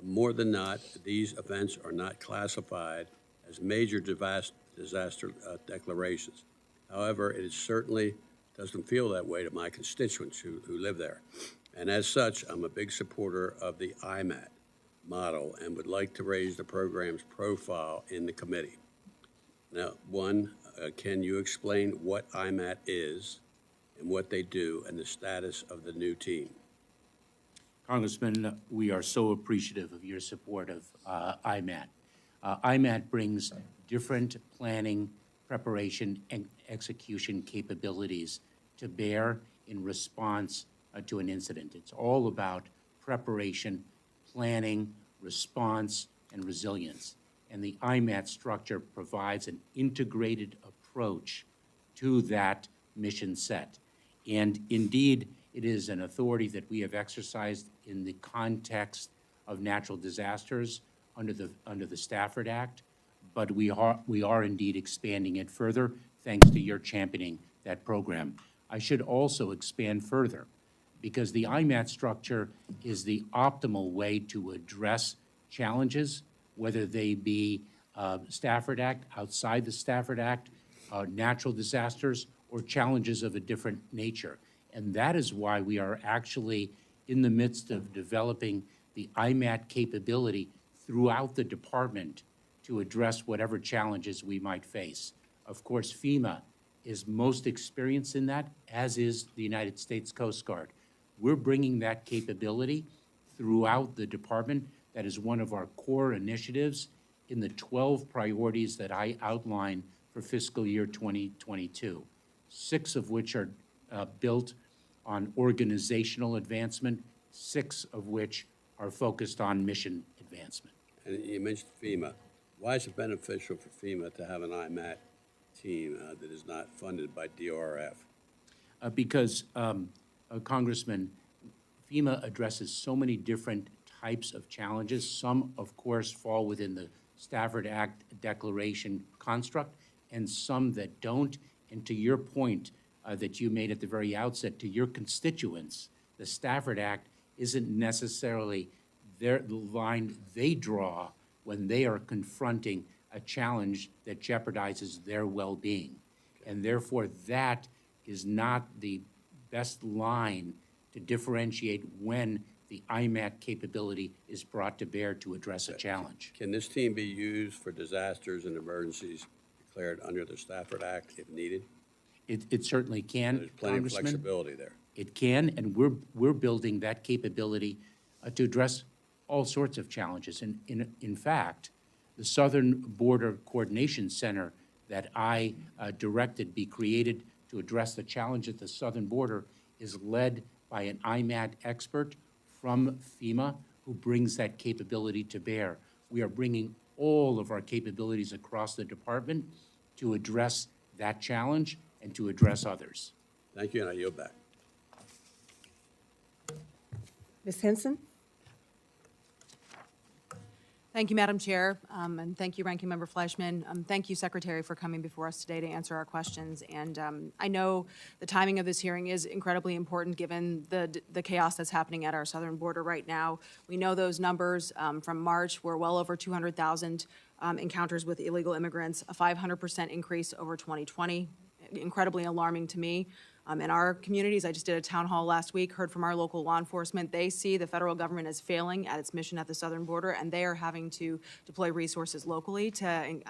More than not, these events are not classified as major disaster declarations. However, it certainly doesn't feel that way to my constituents who live there. And as such, I'm a big supporter of the IMAT model and would like to raise the program's profile in the committee. Now, one, can you explain what IMAT is and what they do and the status of the new team? Congressman, we are so appreciative of your support of IMAT. IMAT brings different planning, preparation, and execution capabilities to bear in response to an incident. It's all about preparation, planning, response, and resilience. And the IMAT structure provides an integrated approach to that mission set. And indeed, it is an authority that we have exercised in the context of natural disasters under the Stafford Act, but we are indeed expanding it further thanks to your championing that program. I should also expand further because the IMAT structure is the optimal way to address challenges, whether they be Stafford Act, outside the Stafford Act, natural disasters, or challenges of a different nature. And that is why we are actually in the midst of developing the IMAT capability throughout the department to address whatever challenges we might face. Of course, FEMA is most experienced in that, as is the United States Coast Guard. We're bringing that capability throughout the department. That is one of our core initiatives in the 12 priorities that I outlined for fiscal year 2022, 6 of which are built on organizational advancement, 6 of which are focused on mission advancement. And you mentioned FEMA. Why is it beneficial for FEMA to have an IMAT team that is not funded by DRF? Because, Congressman, FEMA addresses so many different types of challenges. Some, of course, fall within the Stafford Act declaration construct, and some that don't. And to your point that you made at the very outset, to your constituents, the Stafford Act isn't necessarily the line they draw when they are confronting a challenge that jeopardizes their well-being. And therefore, that is not the best line to differentiate when the IMAT capability is brought to bear to address a challenge. Can this team be used for disasters and emergencies declared under the Stafford Act if needed? It certainly can, There's plenty of Congressman. flexibility there. It can, and we're building that capability to address all sorts of challenges. And in fact, the Southern Border Coordination Center that I directed be created to address the challenge at the southern border is led by an IMAT expert from FEMA who brings that capability to bear. We are bringing all of our capabilities across the department to address that challenge and to address others. Thank you, and I yield back. Ms. Henson? Thank you, Madam Chair, and thank you, Ranking Member Fleischman. Thank you, Secretary, for coming before us today to answer our questions. And I know the timing of this hearing is incredibly important given the chaos that's happening at our southern border right now. We know those numbers from March were well over 200,000 encounters with illegal immigrants, a 500% increase over 2020, incredibly alarming to me. In our communities, I just did a town hall last week, heard from our local law enforcement. They see the federal government as failing at its mission at the southern border, and they are having to deploy resources locally to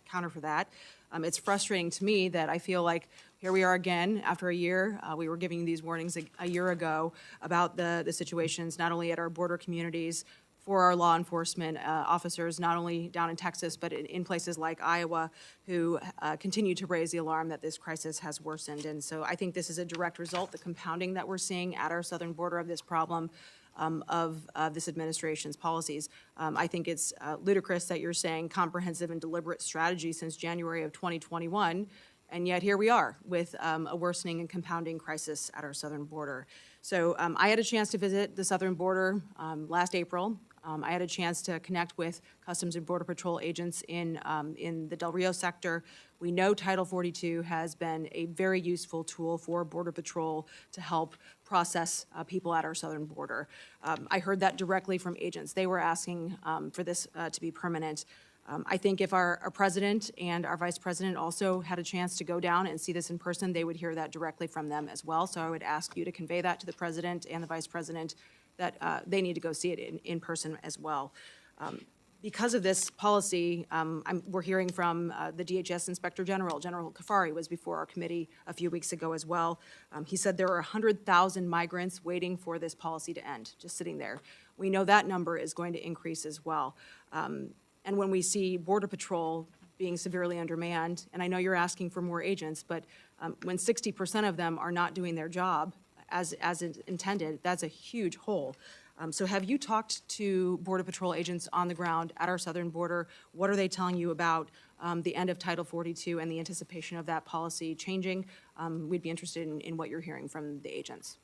counter for that. It's frustrating to me that I feel like here we are again after a year. We were giving these warnings a year ago about the situations, not only at our border communities, for our law enforcement officers, not only down in Texas, but in places like Iowa, who continue to raise the alarm that this crisis has worsened. And so I think this is a direct result, the compounding that we're seeing at our southern border of this problem of this administration's policies. I think it's ludicrous that you're saying comprehensive and deliberate strategy since January of 2021, and yet here we are with a worsening and compounding crisis at our southern border. So I had a chance to visit the southern border last April. I had a chance to connect with Customs and Border Patrol agents in the Del Rio sector. We know Title 42 has been a very useful tool for Border Patrol to help process people at our southern border. I heard that directly from agents. They were asking for this to be permanent. I think if our president and our vice president also had a chance to go down and see this in person, they would hear that directly from them as well. So I would ask you to convey that to the president and the vice president that they need to go see it in person as well. Because of this policy, we're hearing from the DHS Inspector General. General Kafari was before our committee a few weeks ago as well. He said there are 100,000 migrants waiting for this policy to end, just sitting there. We know that number is going to increase as well. And when we see Border Patrol being severely undermanned, and I know you're asking for more agents, but when 60% of them are not doing their job as intended, that's a huge hole. So have you talked to Border Patrol agents on the ground at our southern border? What are they telling you about the end of Title 42 and the anticipation of that policy changing? We'd be interested in what you're hearing from the agents.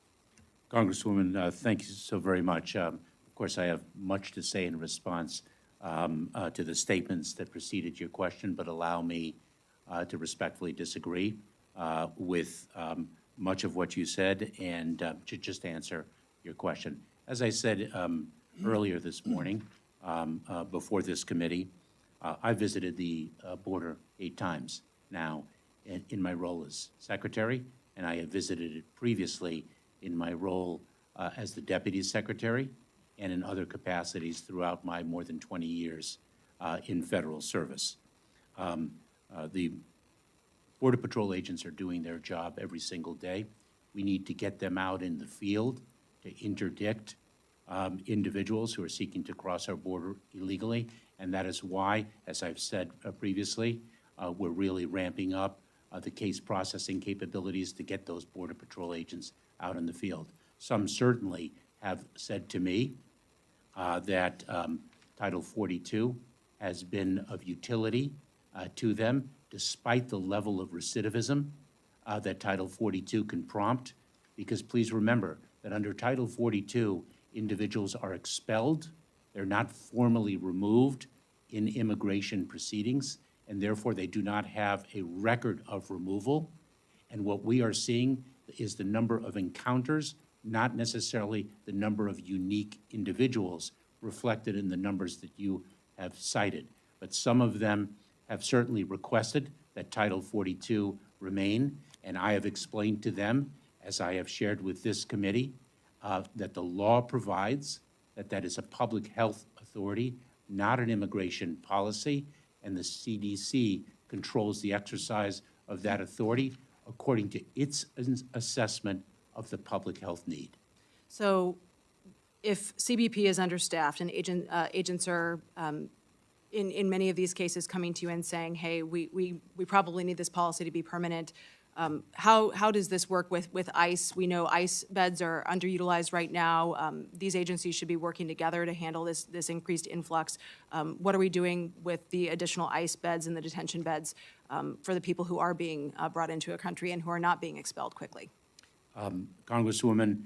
Congresswoman, thank you so very much. Of course, I have much to say in response to the statements that preceded your question, but allow me to respectfully disagree with much of what you said and to just answer your question. As I said earlier this morning before this committee, I visited the border 8 times now in my role as secretary, and I have visited it previously in my role as the deputy secretary and in other capacities throughout my more than 20 years in federal service. The Border Patrol agents are doing their job every single day. We need to get them out in the field to interdict individuals who are seeking to cross our border illegally, and that is why, as I've said previously, we're really ramping up the case processing capabilities to get those Border Patrol agents out in the field. Some certainly have said to me that Title 42 has been of utility to them, despite the level of recidivism that Title 42 can prompt, because please remember that under Title 42, individuals are expelled, they're not formally removed in immigration proceedings, and therefore they do not have a record of removal. And what we are seeing is the number of encounters, not necessarily the number of unique individuals reflected in the numbers that you have cited. But some of them have certainly requested that Title 42 remain, and I have explained to them, as I have shared with this committee, that the law provides that that is a public health authority, not an immigration policy, and the CDC controls the exercise of that authority according to its assessment of the public health need. So if CBP is understaffed and agents are, in many of these cases, coming to you and saying, hey, we probably need this policy to be permanent, how does this work with ICE? We know ICE beds are underutilized right now. These agencies should be working together to handle this increased influx. What are we doing with the additional ICE beds and the detention beds for the people who are being brought into a country and who are not being expelled quickly? Congresswoman,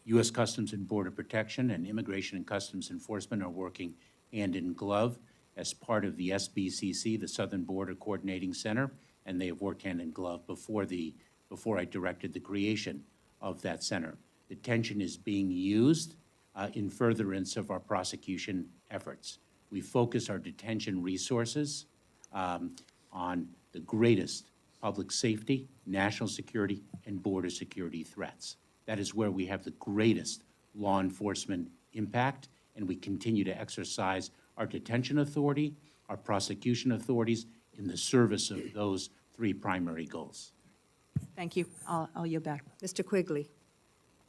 U.S. Customs and Border Protection and Immigration and Customs Enforcement are working hand in glove as part of the SBCC, the Southern Border Coordinating Center, and they have worked hand in glove before I directed the creation of that center. Detention is being used in furtherance of our prosecution efforts. We focus our detention resources on the greatest public safety, national security, and border security threats. That is where we have the greatest law enforcement impact, and we continue to exercise our detention authority, our prosecution authorities in the service of those 3 primary goals. Thank you. I'll yield back. Mr. Quigley.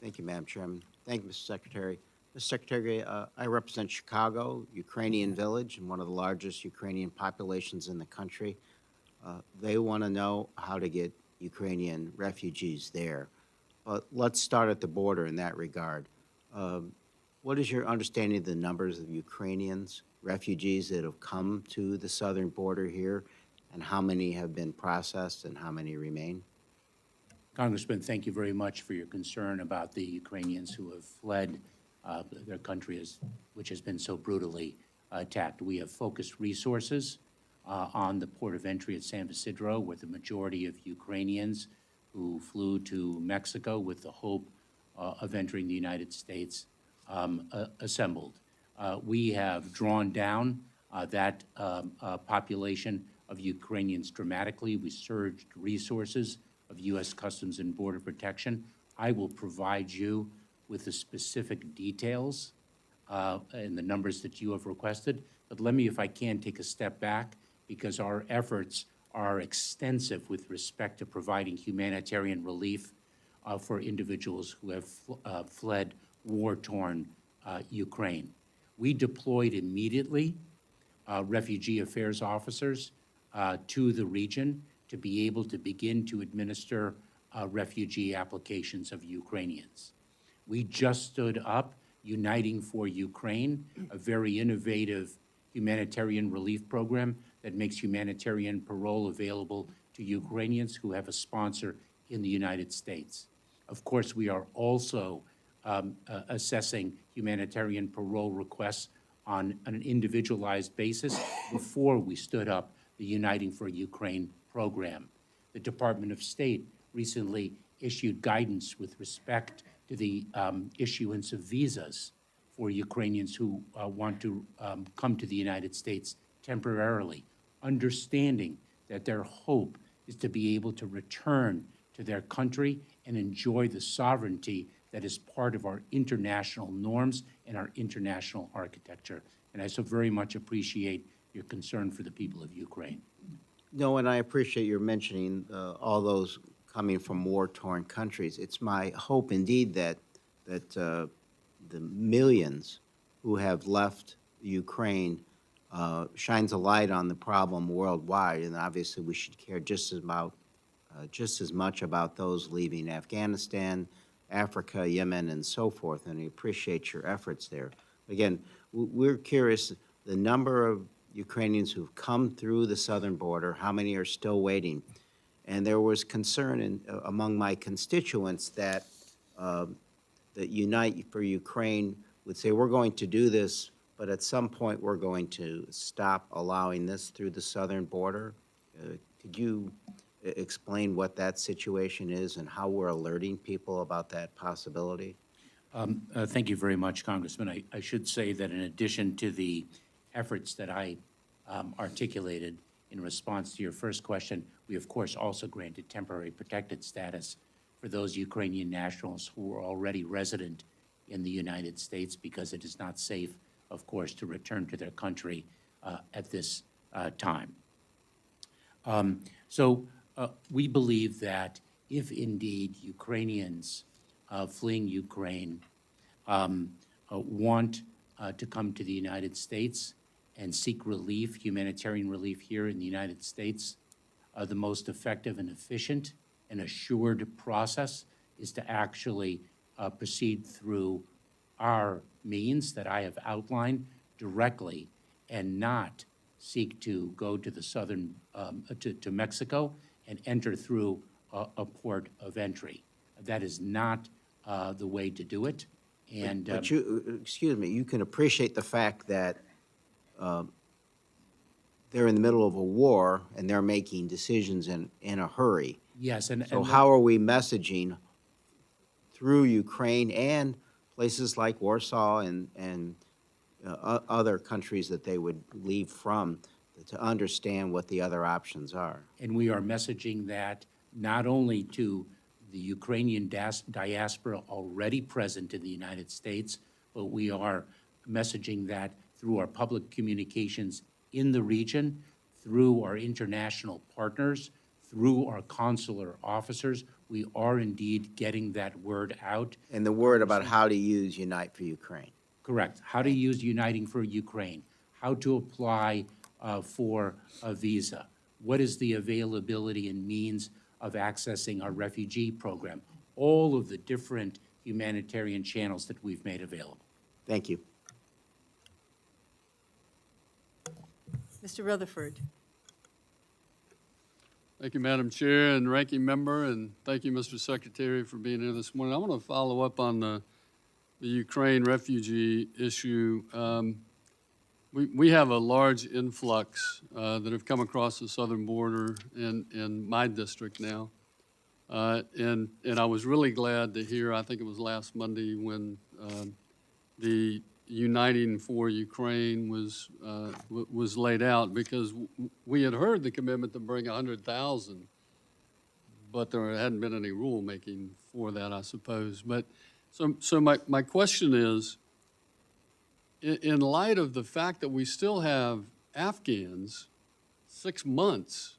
Thank you, Madam Chairman. Thank you, Mr. Secretary. Mr. Secretary, I represent Chicago, Ukrainian village, and one of the largest Ukrainian populations in the country. They want to know how to get Ukrainian refugees there. But let's start at the border in that regard. What is your understanding of the numbers of Ukrainians, refugees that have come to the southern border here, and how many have been processed and how many remain? Congressman, thank you very much for your concern about the Ukrainians who have fled their country, which has been so brutally attacked. We have focused resources on the port of entry at San Isidro, where the majority of Ukrainians who flew to Mexico with the hope of entering the United States assembled. We have drawn down that population of Ukrainians dramatically. We surged resources of U.S. Customs and Border Protection. I will provide you with the specific details and the numbers that you have requested. But let me, if I can, take a step back, because our efforts are extensive with respect to providing humanitarian relief for individuals who have fled war-torn Ukraine. We deployed immediately refugee affairs officers to the region to be able to begin to administer refugee applications of Ukrainians. We just stood up Uniting for Ukraine, a very innovative humanitarian relief program that makes humanitarian parole available to Ukrainians who have a sponsor in the United States. Of course, we are also assessing humanitarian parole requests on an individualized basis before we stood up the Uniting for Ukraine program. The Department of State recently issued guidance with respect to the issuance of visas for Ukrainians who want to come to the United States temporarily, understanding that their hope is to be able to return to their country and enjoy the sovereignty that is part of our international norms and our international architecture. And I so very much appreciate your concern for the people of Ukraine. No, and I appreciate your mentioning all those coming from war-torn countries. It's my hope indeed that the millions who have left Ukraine shines a light on the problem worldwide, and obviously we should care just as much about those leaving Afghanistan, Africa, Yemen, and so forth, and we appreciate your efforts there. Again, we're curious, the number of Ukrainians who've come through the southern border, how many are still waiting? And there was concern among my constituents that that Unite for Ukraine would say, we're going to do this, but at some point we're going to stop allowing this through the southern border. Could you explain what that situation is and how we're alerting people about that possibility? Thank you very much, Congressman. I should say that in addition to the efforts that I articulated in response to your first question, we of course also granted temporary protected status for those Ukrainian nationals who are already resident in the United States because it is not safe, of course, to return to their country at this time. We believe that if indeed Ukrainians fleeing Ukraine want to come to the United States and seek relief, humanitarian relief here in the United States, the most effective and efficient and assured process is to actually proceed through our means that I have outlined directly and not seek to go to the southern, to Mexico and enter through a port of entry. That is not the way to do it. And but you, excuse me, you can appreciate the fact that they're in the middle of a war and they're making decisions in a hurry. yes, So how are we messaging through Ukraine and places like Warsaw and other countries that they would leave from to understand what the other options are? And we are messaging that not only to the Ukrainian diaspora already present in the United States, but we are messaging that through our public communications in the region, through our international partners, through our consular officers. We are indeed getting that word out. And the word about how to use Unite for Ukraine. Correct. How to use Uniting for Ukraine, how to apply for a visa, what is the availability and means of accessing our refugee program, all of the different humanitarian channels that we've made available. Thank you. Mr. Rutherford. Thank you, Madam Chair and Ranking Member, and thank you, Mr. Secretary, for being here this morning. I want to follow up on the Ukraine refugee issue. We have a large influx that have come across the southern border in my district now. And I was really glad to hear, I think it was last Monday, when the Uniting for Ukraine was laid out, because we had heard the commitment to bring 100,000, but there hadn't been any rulemaking for that, I suppose. But so my question is, in light of the fact that we still have Afghans 6 months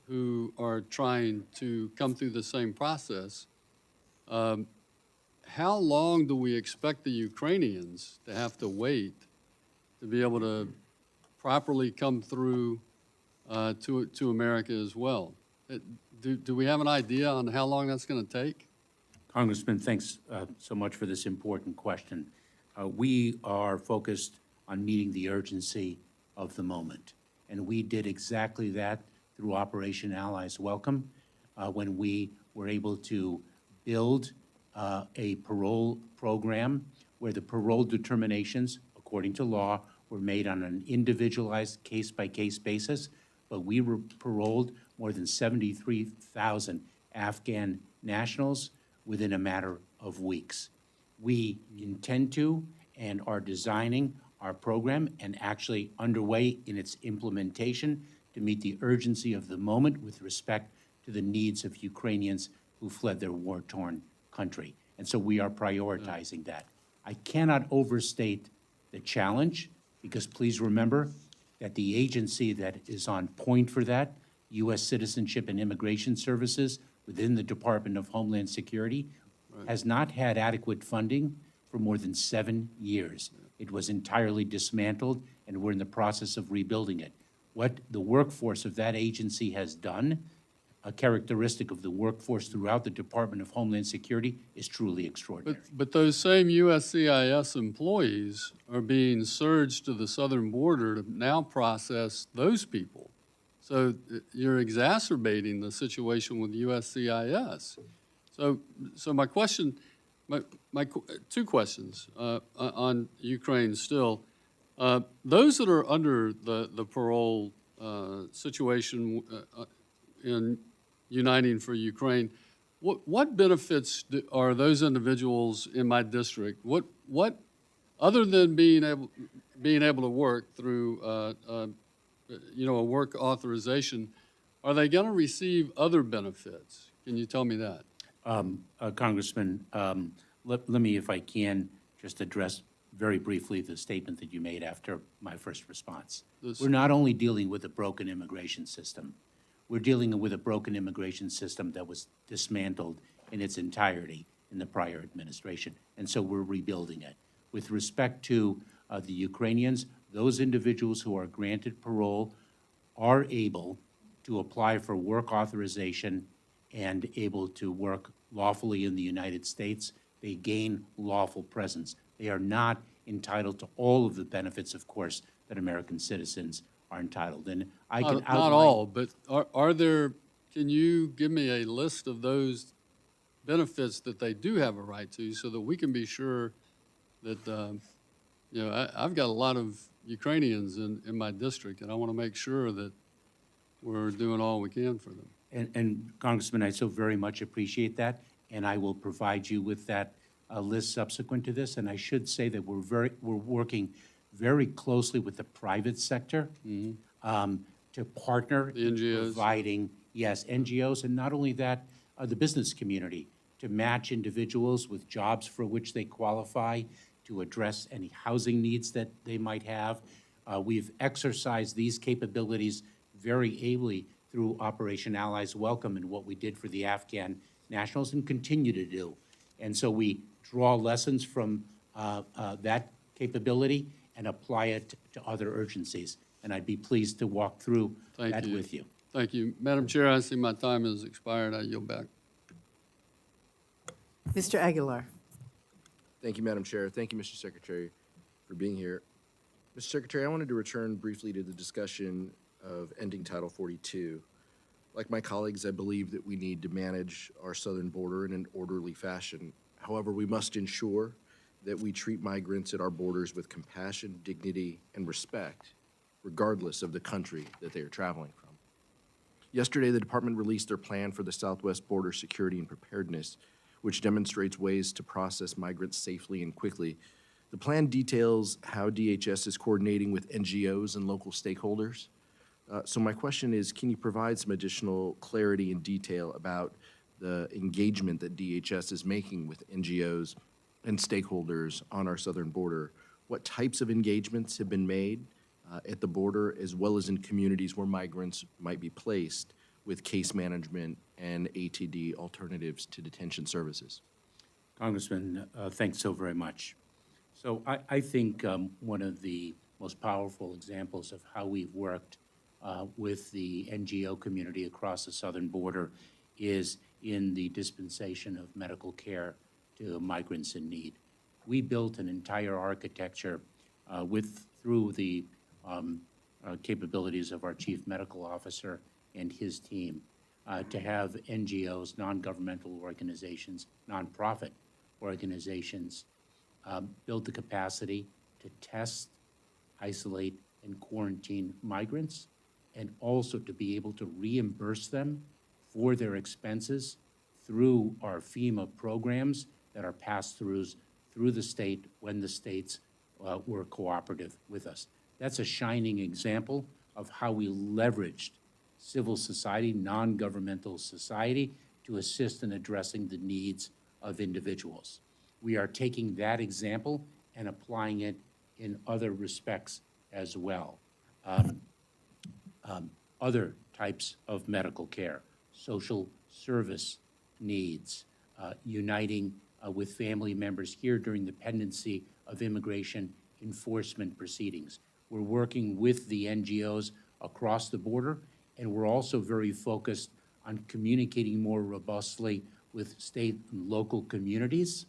who are trying to come through the same process, how long do we expect the Ukrainians to have to wait to be able to properly come through to America as well? Do we have an idea on how long that's going to take? Congressman, thanks so much for this important question. We are focused on meeting the urgency of the moment. And we did exactly that through Operation Allies Welcome, when we were able to build a parole program where the parole determinations, according to law, were made on an individualized case-by-case basis, but we were paroled more than 73,000 Afghan nationals within a matter of weeks. We intend to and are designing our program and actually underway in its implementation to meet the urgency of the moment with respect to the needs of Ukrainians who fled their war-torn country. And so we are prioritizing that. I cannot overstate the challenge, because please remember that the agency that is on point for that, U.S. Citizenship and Immigration Services within the Department of Homeland Security, has not had adequate funding for more than 7 years. It was entirely dismantled, and we're in the process of rebuilding it. What the workforce of that agency has done, a characteristic of the workforce throughout the Department of Homeland Security, is truly extraordinary. But those same USCIS employees are being surged to the southern border to now process those people. So you're exacerbating the situation with USCIS. So my question, two questions on Ukraine still. Those that are under the parole situation in Uniting for Ukraine, what benefits are those individuals in my district? What other than being able to work through a work authorization, are they going to receive other benefits? Can you tell me that? Congressman, let me, if I can, just address very briefly the statement that you made after my first response. We're not only dealing with a broken immigration system, we're dealing with a broken immigration system that was dismantled in its entirety in the prior administration, and so we're rebuilding it. With respect to the Ukrainians, those individuals who are granted parole are able to apply for work authorization and able to work lawfully in the United States. They gain lawful presence. They are not entitled to all of the benefits, of course, that American citizens are entitled. And I can outline— Not all, but are there, can you give me a list of those benefits that they do have a right to so that we can be sure that, I've got a lot of Ukrainians in my district, and I want to make sure that we're doing all we can for them. And Congressman, I so very much appreciate that, and I will provide you with that list subsequent to this. And I should say that we're working very closely with the private sector to partner The NGOs. in providing, yes, NGOs, and not only that, the business community, to match individuals with jobs for which they qualify, to address any housing needs that they might have. We've exercised these capabilities very ably through Operation Allies Welcome and what we did for the Afghan nationals and continue to do. And so we draw lessons from that capability and apply it to other urgencies. And I'd be pleased to walk through that with you. Thank you. Madam Chair, I see my time has expired. I yield back. Mr. Aguilar. Thank you, Madam Chair. Thank you, Mr. Secretary, for being here. Mr. Secretary, I wanted to return briefly to the discussion of ending Title 42. Like my colleagues, I believe that we need to manage our southern border in an orderly fashion. However, we must ensure that we treat migrants at our borders with compassion, dignity, and respect, regardless of the country that they are traveling from. Yesterday, the department released their plan for the Southwest Border Security and Preparedness, which demonstrates ways to process migrants safely and quickly. The plan details how DHS is coordinating with NGOs and local stakeholders. So my question is, can you provide some additional clarity and detail about the engagement that DHS is making with NGOs and stakeholders on our southern border? What types of engagements have been made at the border, as well as in communities where migrants might be placed, with case management and ATD alternatives to detention services? Congressman, thanks so very much. So I think one of the most powerful examples of how we've worked with the NGO community across the southern border is in the dispensation of medical care to migrants in need. we built an entire architecture through the capabilities of our chief medical officer and his team to have NGOs, non-governmental organizations, nonprofit organizations build the capacity to test, isolate, and quarantine migrants, and also to be able to reimburse them for their expenses through our Fema programs that are pass-throughs through the state when the states were cooperative with us. That's a shining example of how we leveraged civil society, non-governmental society, to assist in addressing the needs of individuals. We are taking that example and applying it in other respects as well. Other types of medical care, social service needs, uniting with family members here during the pendency of immigration enforcement proceedings. We're working with the NGOs across the border, and we're also very focused on communicating more robustly with state and local communities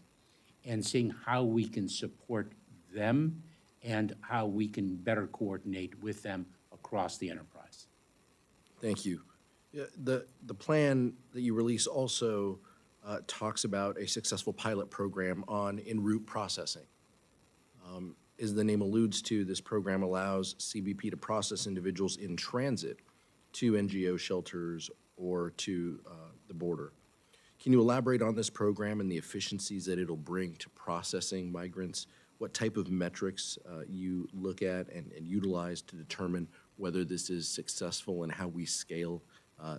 and seeing how we can support them and how we can better coordinate with them across the enterprise. Thank you. Yeah, the plan that you release also talks about a successful pilot program on en route processing. As the name alludes to, this program allows CBP to process individuals in transit to NGO shelters or to the border. Can you elaborate on this program and the efficiencies that it'll bring to processing migrants? What type of metrics you look at and utilize to determine whether this is successful and how we scale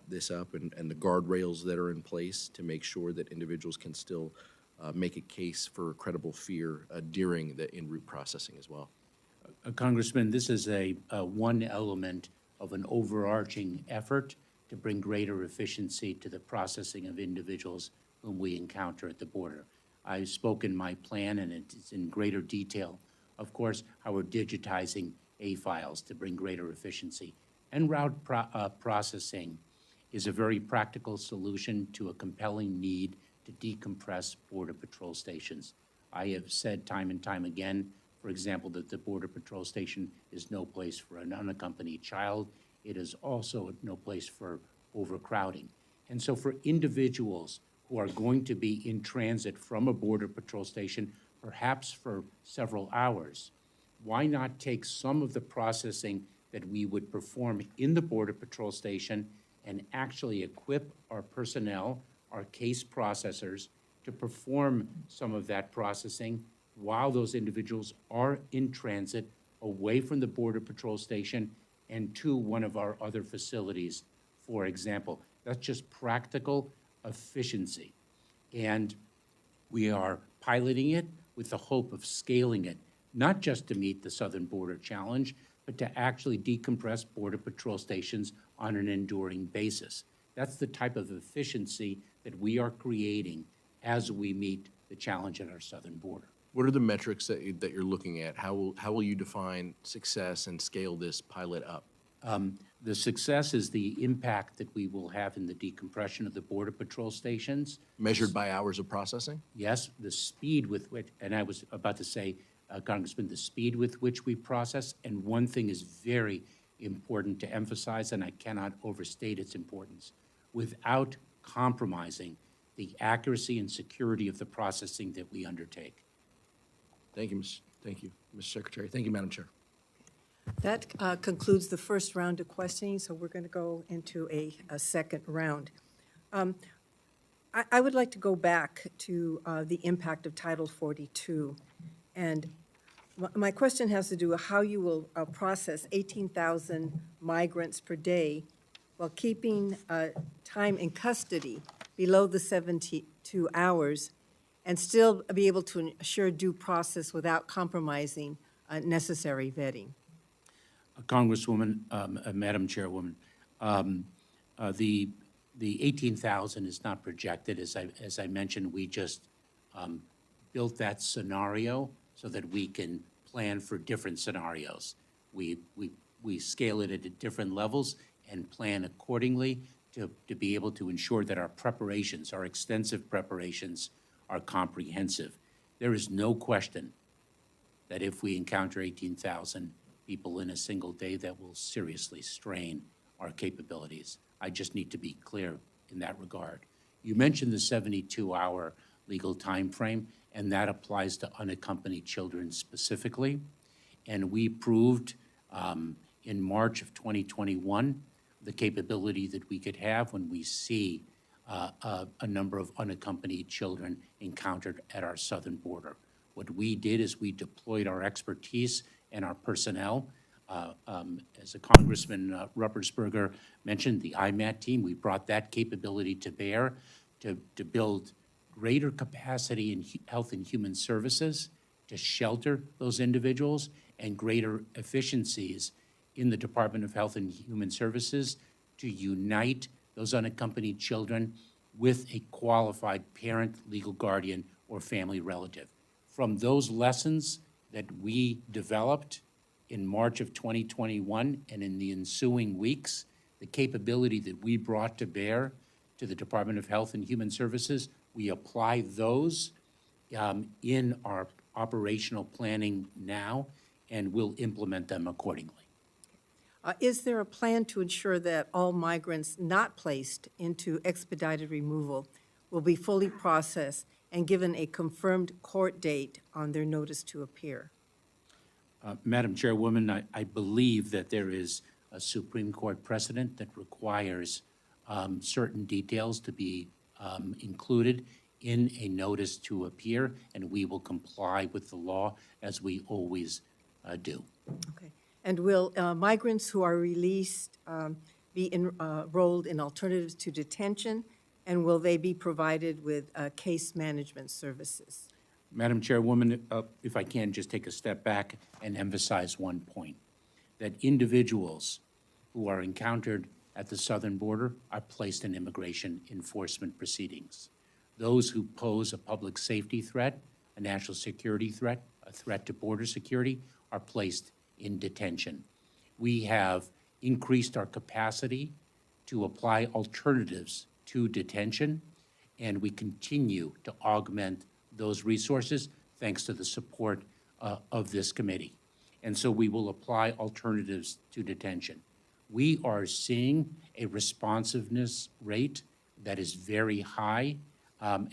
this up, and the guardrails that are in place to make sure that individuals can still make a case for credible fear during the en route processing as well? Congressman, this is a one element of an overarching effort to bring greater efficiency to the processing of individuals whom we encounter at the border. I spoke in my plan, and it's in greater detail, of course, how we're digitizing A-files to bring greater efficiency. En route processing is a very practical solution to a compelling need to decompress Border Patrol stations. I have said time and time again, for example, that the Border Patrol station is no place for an unaccompanied child. It is also no place for overcrowding. And so for individuals who are going to be in transit from a Border Patrol station, perhaps for several hours, why not take some of the processing that we would perform in the Border Patrol station and actually equip our personnel, our case processors, to perform some of that processing while those individuals are in transit away from the Border Patrol station and to one of our other facilities, for example. That's just practical efficiency. And we are piloting it with the hope of scaling it, not just to meet the southern border challenge, but to actually decompress Border Patrol stations on an enduring basis. That's the type of efficiency that we are creating as we meet the challenge at our southern border. What are the metrics that you're looking at? How will you define success and scale this pilot up? The success is the impact that we will have in the decompression of the Border Patrol stations. Measured by hours of processing? Yes, the speed with which, and I was about to say, Congressman, the speed with which we process. And one thing is very important to emphasize, and I cannot overstate its importance, without compromising the accuracy and security of the processing that we undertake. Thank you, Mr. Secretary. Thank you, Madam Chair. That concludes the first round of questioning, so we're going to go into a second round. I would like to go back to the impact of Title 42. And my question has to do with how you will process 18,000 migrants per day while keeping time in custody below the 72 hours and still be able to ensure due process without compromising necessary vetting. Congresswoman, Madam Chairwoman, the 18,000 is not projected. As I mentioned, we just built that scenario so that we can plan for different scenarios. We scale it at different levels and plan accordingly to be able to ensure that our preparations, our extensive preparations, are comprehensive. There is no question that if we encounter 18,000 people in a single day, that will seriously strain our capabilities. I just need to be clear in that regard. You mentioned the 72-hour legal time frame, and that applies to unaccompanied children specifically. And we proved in March of 2021 the capability that we could have when we see a number of unaccompanied children encountered at our southern border. What we did is we deployed our expertise and our personnel. As a Congressman Ruppersberger mentioned, the IMAT team, we brought that capability to bear to build greater capacity in health and human services to shelter those individuals and greater efficiencies in the Department of Health and Human Services to unite those unaccompanied children with a qualified parent, legal guardian, or family relative. From those lessons that we developed in March of 2021 and in the ensuing weeks, the capability that we brought to bear to the Department of Health and Human Services, we apply those in our operational planning now, and we'll implement them accordingly. Is there a plan to ensure that all migrants not placed into expedited removal will be fully processed and given a confirmed court date on their notice to appear? Madam Chairwoman, I believe that there is a Supreme Court precedent that requires certain details to be included in a notice to appear, and we will comply with the law as we always do. Okay. And will migrants who are released be enrolled in alternatives to detention, and will they be provided with case management services? Madam Chairwoman, if I can just take a step back and emphasize one point, that individuals who are encountered at the southern border are placed in immigration enforcement proceedings. Those who pose a public safety threat, a national security threat, a threat to border security, are placed in detention. We have increased our capacity to apply alternatives to detention, and we continue to augment those resources thanks to the support of this committee. And so we will apply alternatives to detention. We are seeing a responsiveness rate that is very high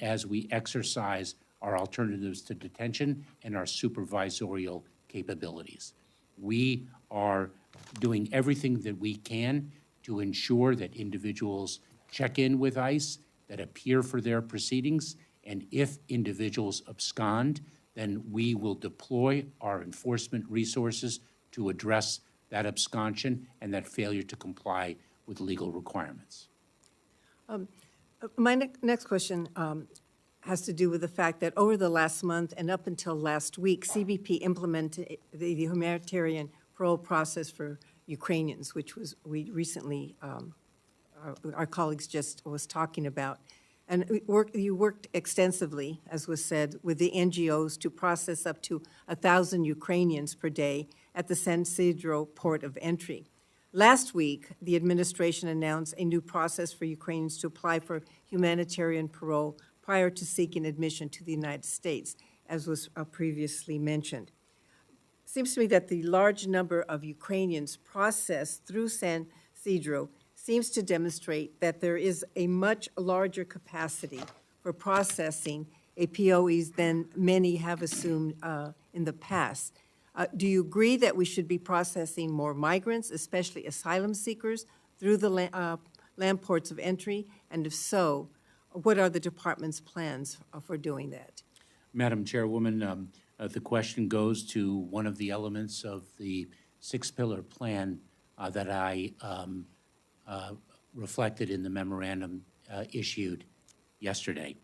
as we exercise our alternatives to detention and our supervisorial capabilities. We are doing everything that we can to ensure that individuals check in with ICE, that appear for their proceedings, and if individuals abscond, then we will deploy our enforcement resources to address that absconsion and that failure to comply with legal requirements. My next question has to do with the fact that over the last month and up until last week, CBP implemented the humanitarian parole process for Ukrainians, which we recently, our colleagues just was talking about. And you worked extensively, as was said, with the NGOs to process up to 1,000 Ukrainians per day at the San Isidro port of entry. Last week, the administration announced a new process for Ukrainians to apply for humanitarian parole prior to seeking admission to the United States, as was previously mentioned. It seems to me that the large number of Ukrainians processed through San Isidro seems to demonstrate that there is a much larger capacity for processing APOEs than many have assumed in the past. Do you agree that we should be processing more migrants, especially asylum seekers, through the land ports of entry? And if so, what are the department's plans for doing that? Madam Chairwoman, the question goes to one of the elements of the six-pillar plan that I reflected in the memorandum issued yesterday.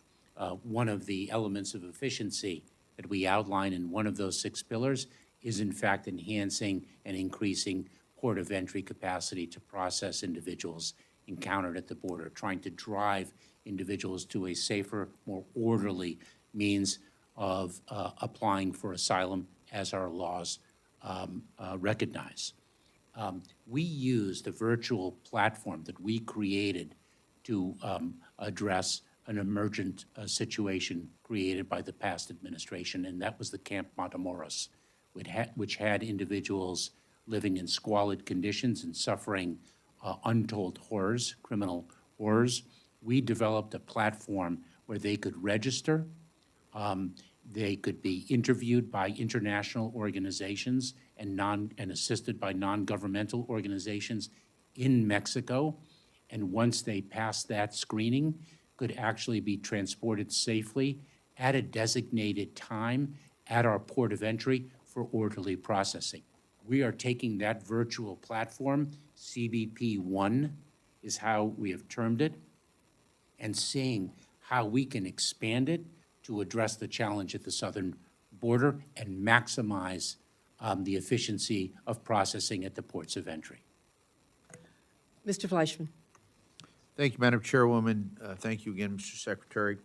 One of the elements of efficiency that we outline in one of those six pillars is in fact enhancing and increasing port of entry capacity to process individuals encountered at the border, trying to drive individuals to a safer, more orderly means of applying for asylum as our laws recognize. We used a virtual platform that we created to address an emergent situation created by the past administration, and that was the Camp Matamoros, which had individuals living in squalid conditions and suffering untold horrors, criminal horrors. We developed a platform where they could register, they could be interviewed by international organizations and assisted by non-governmental organizations in Mexico. And once they passed that screening, could actually be transported safely at a designated time at our port of entry for orderly processing. We are taking that virtual platform, CBP1 is how we have termed it, and seeing how we can expand it to address the challenge at the southern border and maximize the efficiency of processing at the ports of entry. Mr. Fleischman. Thank you, Madam Chairwoman. Thank you again, Mr. Secretary.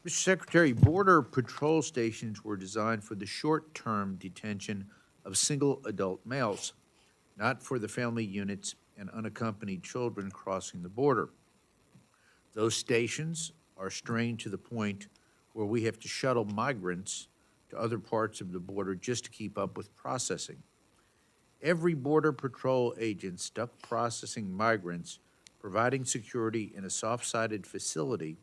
Mr. Secretary, border patrol stations were designed for the short-term detention of single adult males, not for the family units and unaccompanied children crossing the border. Those stations are strained to the point where we have to shuttle migrants to other parts of the border just to keep up with processing. Every Border Patrol agent stuck processing migrants, providing security in a soft-sided facility,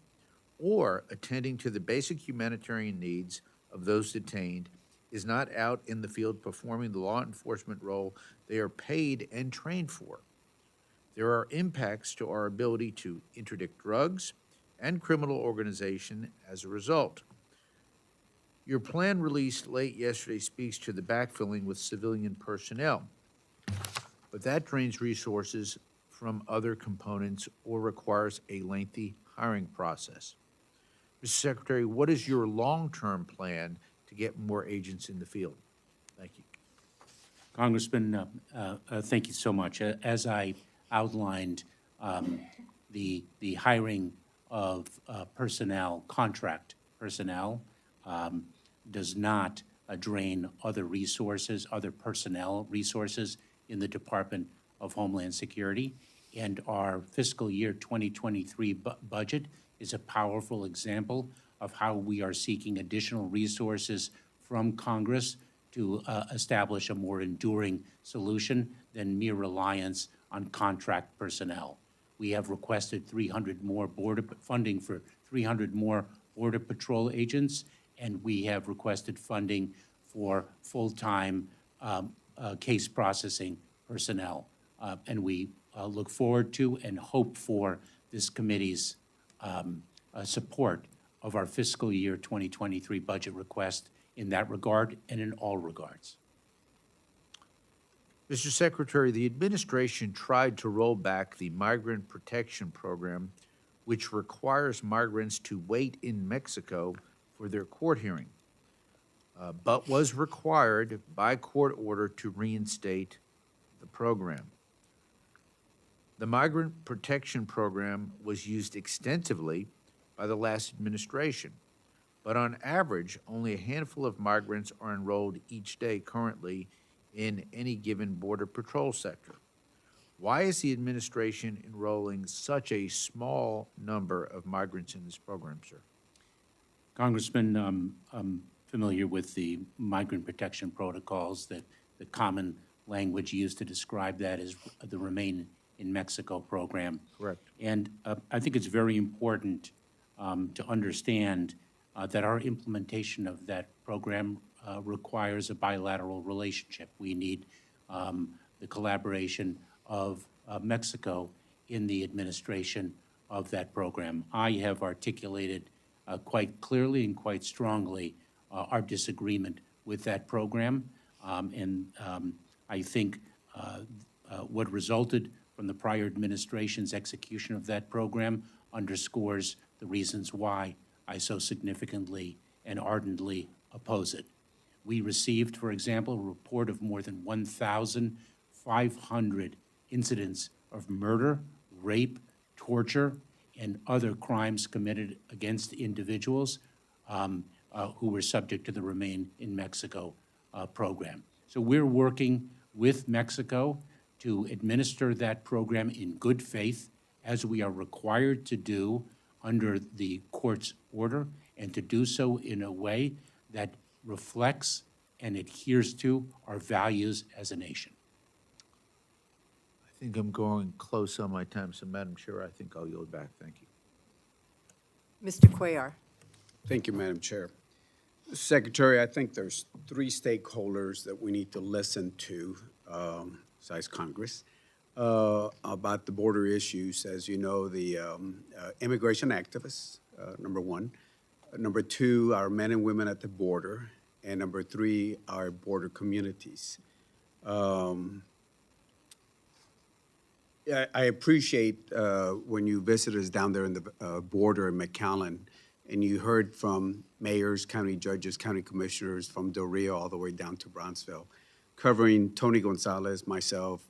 or attending to the basic humanitarian needs of those detained is not out in the field performing the law enforcement role they are paid and trained for. There are impacts to our ability to interdict drugs and criminal organization as a result. Your plan released late yesterday speaks to the backfilling with civilian personnel, but that drains resources from other components or requires a lengthy hiring process. Mr. Secretary, what is your long-term plan to get more agents in the field? Thank you. Congressman, thank you so much. As I outlined, the hiring of personnel, contract personnel, does not drain other resources, other personnel resources in the Department of Homeland Security. And our fiscal year 2023 budget is a powerful example of how we are seeking additional resources from Congress to establish a more enduring solution than mere reliance on contract personnel. We have requested 300 more funding for 300 more Border Patrol agents, and we have requested funding for full-time case processing personnel. And we look forward to and hope for this committee's support of our fiscal year 2023 budget request in that regard and in all regards. Mr. Secretary, the administration tried to roll back the Migrant Protection Program, which requires migrants to wait in Mexico for their court hearing, but was required by court order to reinstate the program. The Migrant Protection Program was used extensively by the last administration, but on average, only a handful of migrants are enrolled each day currently in any given Border Patrol sector. Why is the administration enrolling such a small number of migrants in this program, sir? Congressman, I'm familiar with the migrant protection protocols, that the common language used to describe that is the Remain in Mexico program. Correct. And I think it's very important to understand that our implementation of that program requires a bilateral relationship. We need the collaboration of Mexico in the administration of that program. I have articulated quite clearly and quite strongly our disagreement with that program. I think what resulted from the prior administration's execution of that program underscores the reasons why I so significantly and ardently oppose it. We received, for example, a report of more than 1,500 incidents of murder, rape, torture, and other crimes committed against individuals who were subject to the Remain in Mexico program. So we're working with Mexico to administer that program in good faith, as we are required to do under the court's order, and to do so in a way that reflects and adheres to our values as a nation. I think I'm going close on my time, so Madam Chair, I think I'll yield back. Thank you. Mr. Cuellar. Thank you, Madam Chair. Secretary, I think there's three stakeholders that we need to listen to, besides Congress, about the border issues. As you know, the immigration activists, number one. Number two, our men and women at the border. And number three, our border communities. I appreciate when you visited us down there in the border in McAllen, and you heard from mayors, county judges, county commissioners from Del Rio all the way down to Brownsville, covering Tony Gonzalez, myself,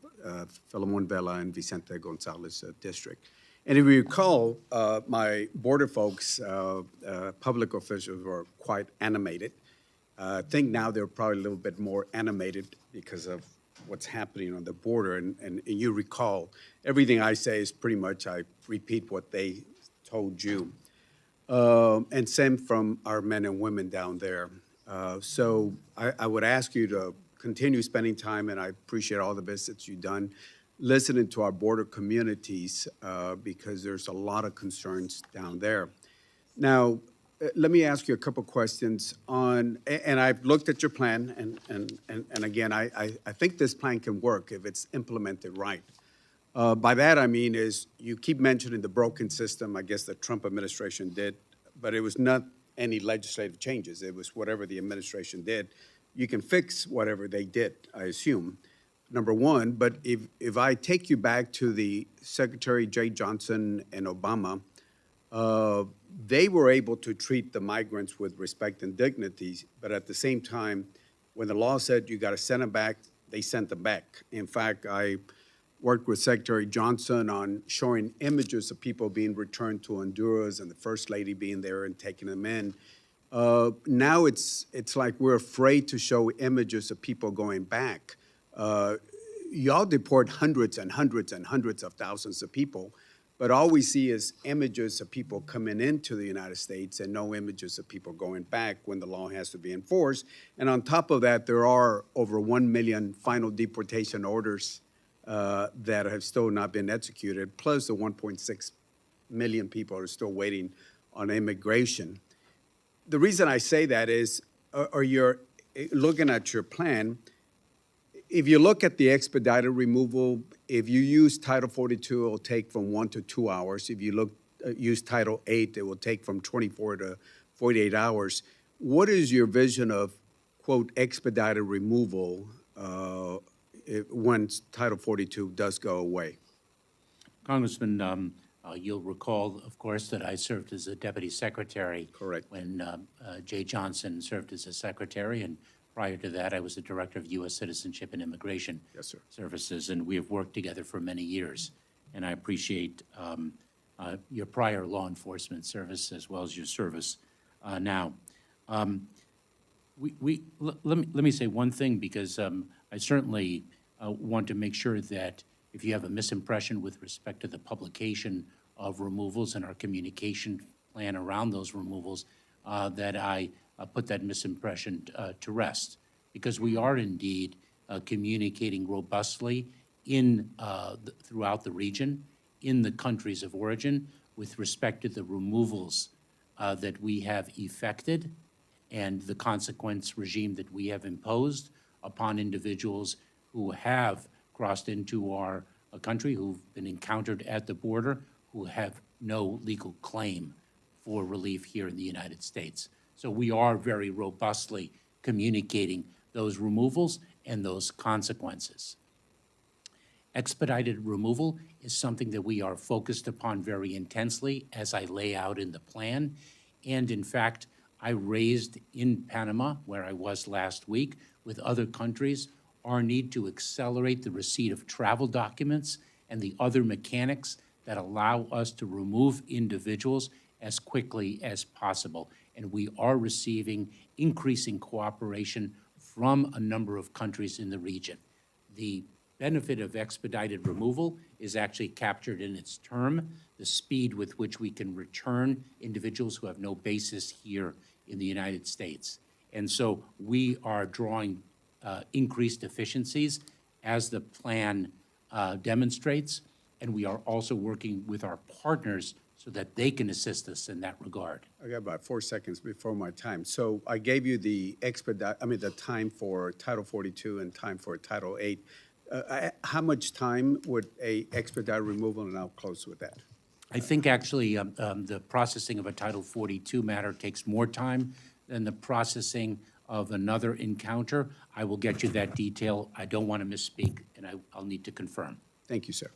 Philemon Vela, and Vicente Gonzalez district. And if you recall, my border folks, public officials were quite animated. I think now they're probably a little bit more animated because of what's happening on the border. And you recall, everything I say is pretty much, I repeat what they told you. And same from our men and women down there. So I would ask you to continue spending time, and I appreciate all the visits you've done, listening to our border communities, because there's a lot of concerns down there. Now, let me ask you a couple questions on, and I've looked at your plan, and again, I think this plan can work if it's implemented right. By that I mean is you keep mentioning the broken system, I guess the Trump administration did, but it was not any legislative changes. It was whatever the administration did. You can fix whatever they did, I assume, number one. But if I take you back to the Secretary Jay Johnson and Obama, they were able to treat the migrants with respect and dignity, but at the same time, when the law said you got to send them back, they sent them back. In fact, I worked with Secretary Johnson on showing images of people being returned to Honduras and the First Lady being there and taking them in. Now it's like we're afraid to show images of people going back. Y'all deport hundreds and hundreds and hundreds of thousands of people, but all we see is images of people coming into the United States and no images of people going back when the law has to be enforced. And on top of that, there are over 1 million final deportation orders that have still not been executed, plus the 1.6 million people are still waiting on immigration. The reason I say that is, or you're looking at your plan, if you look at the expedited removal, if you use Title 42, it will take from 1 to 2 hours. If you use Title 8, it will take from 24 to 48 hours. What is your vision of, quote, expedited removal when Title 42 does go away? Congressman, you'll recall, of course, that I served as a deputy secretary. Correct. When Jay Johnson served as a secretary, and prior to that, I was the director of U.S. Citizenship and Immigration Services, and we have worked together for many years. And I appreciate your prior law enforcement service as well as your service now. Let me say one thing, because I certainly want to make sure that if you have a misimpression with respect to the publication of removals and our communication plan around those removals, that I put that misimpression to rest, because we are indeed communicating robustly throughout the region, in the countries of origin, with respect to the removals that we have effected and the consequence regime that we have imposed upon individuals who have crossed into our country, who've been encountered at the border, who have no legal claim for relief here in the United States. So we are very robustly communicating those removals and those consequences. Expedited removal is something that we are focused upon very intensely, as I lay out in the plan. And in fact, I raised in Panama, where I was last week, with other countries, our need to accelerate the receipt of travel documents and the other mechanics that allow us to remove individuals as quickly as possible. And we are receiving increasing cooperation from a number of countries in the region. The benefit of expedited removal is actually captured in its term, the speed with which we can return individuals who have no basis here in the United States. And so we are drawing increased efficiencies as the plan demonstrates, and we are also working with our partners so that they can assist us in that regard. I got about 4 seconds before my time. So I gave you the the time for Title 42 and time for Title 8. How much time would a expedited removal, and I'll close with that? I think actually the processing of a Title 42 matter takes more time than the processing of another encounter. I will get you that detail. I don't want to misspeak, and I'll need to confirm. Thank you, sir.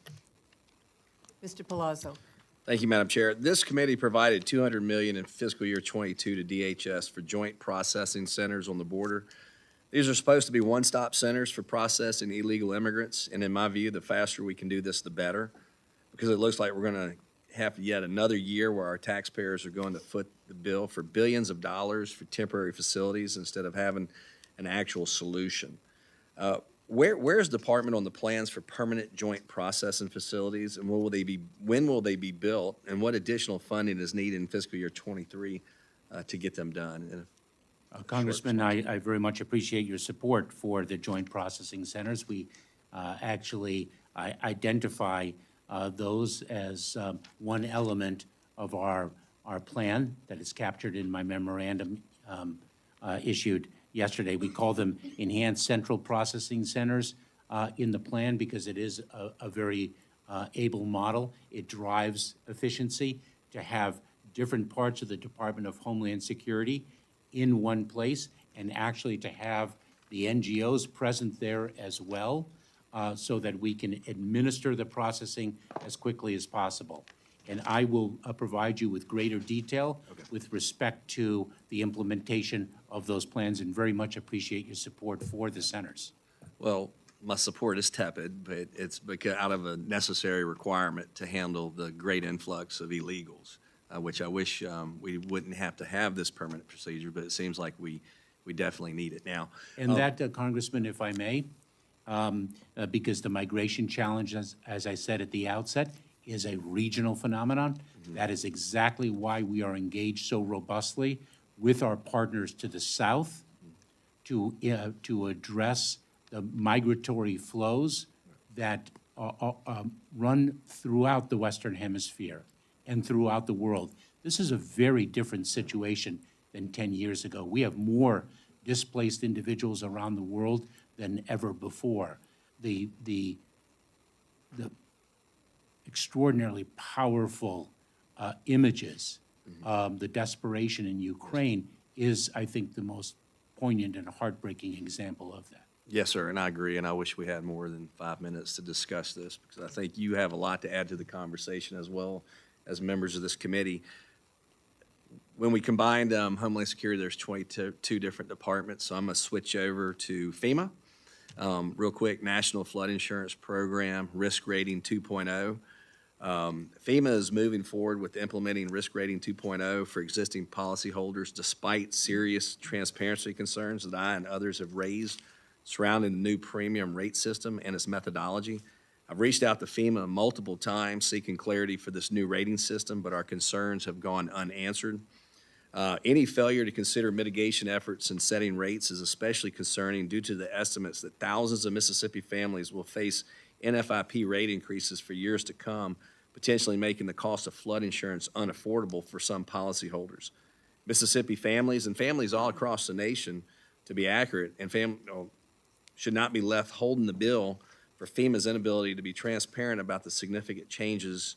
Mr. Palazzo. Thank you, Madam Chair. This committee provided $200 million in fiscal year '22 to DHS for joint processing centers on the border. These are supposed to be one-stop centers for processing illegal immigrants, and in my view, the faster we can do this, the better, because it looks like we're going to have yet another year where our taxpayers are going to foot the bill for billions of dollars for temporary facilities instead of having an actual solution. Where's the department on the plans for permanent joint processing facilities, and when will they be built, and what additional funding is needed in fiscal year '23 to get them done? Congressman, I very much appreciate your support for the joint processing centers. We actually identify those as one element of our plan that is captured in my memorandum issued yesterday. We call them enhanced central processing centers in the plan because it is a very able model. It drives efficiency to have different parts of the Department of Homeland Security in one place, and actually to have the NGOs present there as well, so that we can administer the processing as quickly as possible. And I will provide you with greater detail with respect to the implementation of those plans, and very much appreciate your support for the centers. Well, my support is tepid, but it's because out of a necessary requirement to handle the great influx of illegals, which I wish we wouldn't have to have this permanent procedure, but it seems like we definitely need it now. And that, Congressman, if I may, because the migration challenge, as I said at the outset, is a regional phenomenon. Mm-hmm. That is exactly why we are engaged so robustly with our partners to the south to address the migratory flows that run throughout the Western Hemisphere and throughout the world. This is a very different situation than 10 years ago. We have more displaced individuals around the world than ever before. The extraordinarily powerful images, the desperation in Ukraine is, I think, the most poignant and heartbreaking example of that. Yes, sir, and I agree, and I wish we had more than 5 minutes to discuss this, because I think you have a lot to add to the conversation as well as members of this committee. When we combined Homeland Security, there's 22 different departments, so I'm going to switch over to FEMA. Real quick, National Flood Insurance Program, Risk Rating 2.0. FEMA is moving forward with implementing Risk Rating 2.0 for existing policyholders despite serious transparency concerns that I and others have raised surrounding the new premium rate system and its methodology. I've reached out to FEMA multiple times seeking clarity for this new rating system, but our concerns have gone unanswered. Any failure to consider mitigation efforts in setting rates is especially concerning due to the estimates that thousands of Mississippi families will face NFIP rate increases for years to come, potentially making the cost of flood insurance unaffordable for some policyholders. Mississippi families and families all across the nation, to be accurate, and should not be left holding the bill for FEMA's inability to be transparent about the significant changes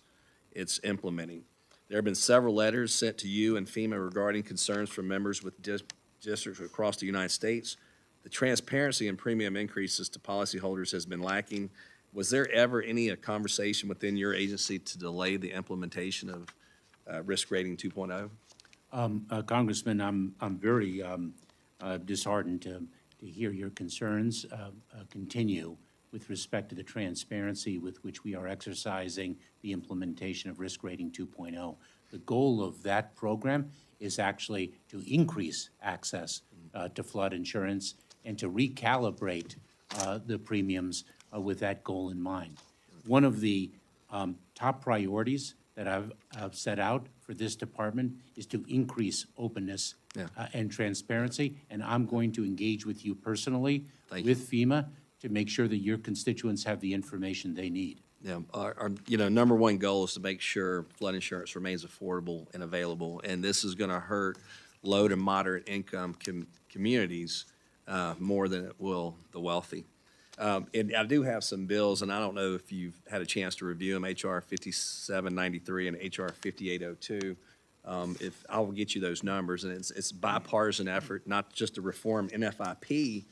it's implementing. There have been several letters sent to you and FEMA regarding concerns from members with districts across the United States. The transparency in premium increases to policyholders has been lacking. Was there ever any conversation within your agency to delay the implementation of Risk Rating 2.0? Congressman, I'm very disheartened to hear your concerns continue with respect to the transparency with which we are exercising the implementation of Risk Rating 2.0. The goal of that program is actually to increase access to flood insurance and to recalibrate the premiums with that goal in mind. One of the top priorities that I've set out for this department is to increase openness and transparency, and I'm going to engage with you personally with FEMA to make sure that your constituents have the information they need. Yeah, our number one goal is to make sure flood insurance remains affordable and available, and this is going to hurt low to moderate income communities more than it will the wealthy. And I do have some bills, and I don't know if you've had a chance to review them, HR 5793 and HR 5802. If I will get you those numbers, and it's bipartisan effort, not just to reform NFIP,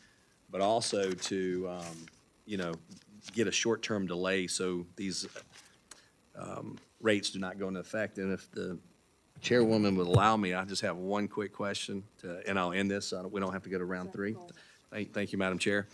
but also to, get a short-term delay so these rates do not go into effect. And if the chairwoman would allow me, I just have one quick question, and I'll end this. We don't have to go to round three. Thank you, Madam Chair.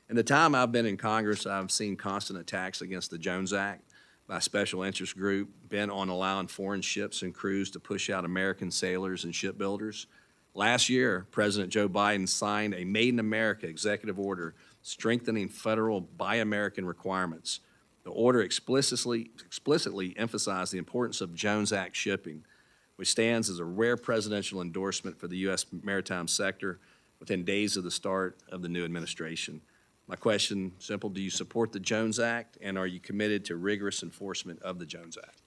In the time I've been in Congress, I've seen constant attacks against the Jones Act by a special interest group bent on allowing foreign ships and crews to push out American sailors and shipbuilders. Last year, President Joe Biden signed a Made in America executive order strengthening federal Buy American requirements. The order explicitly emphasized the importance of Jones Act shipping, which stands as a rare presidential endorsement for the U.S. maritime sector within days of the start of the new administration. My question, simple, do you support the Jones Act, and are you committed to rigorous enforcement of the Jones Act?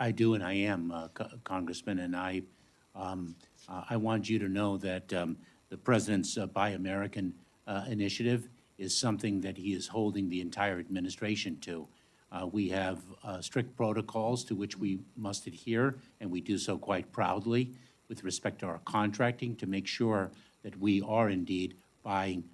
I do, and I am, Congressman, and I want you to know that the President's Buy American initiative is something that he is holding the entire administration to. We have strict protocols to which we must adhere, and we do so quite proudly with respect to our contracting to make sure that we are indeed buying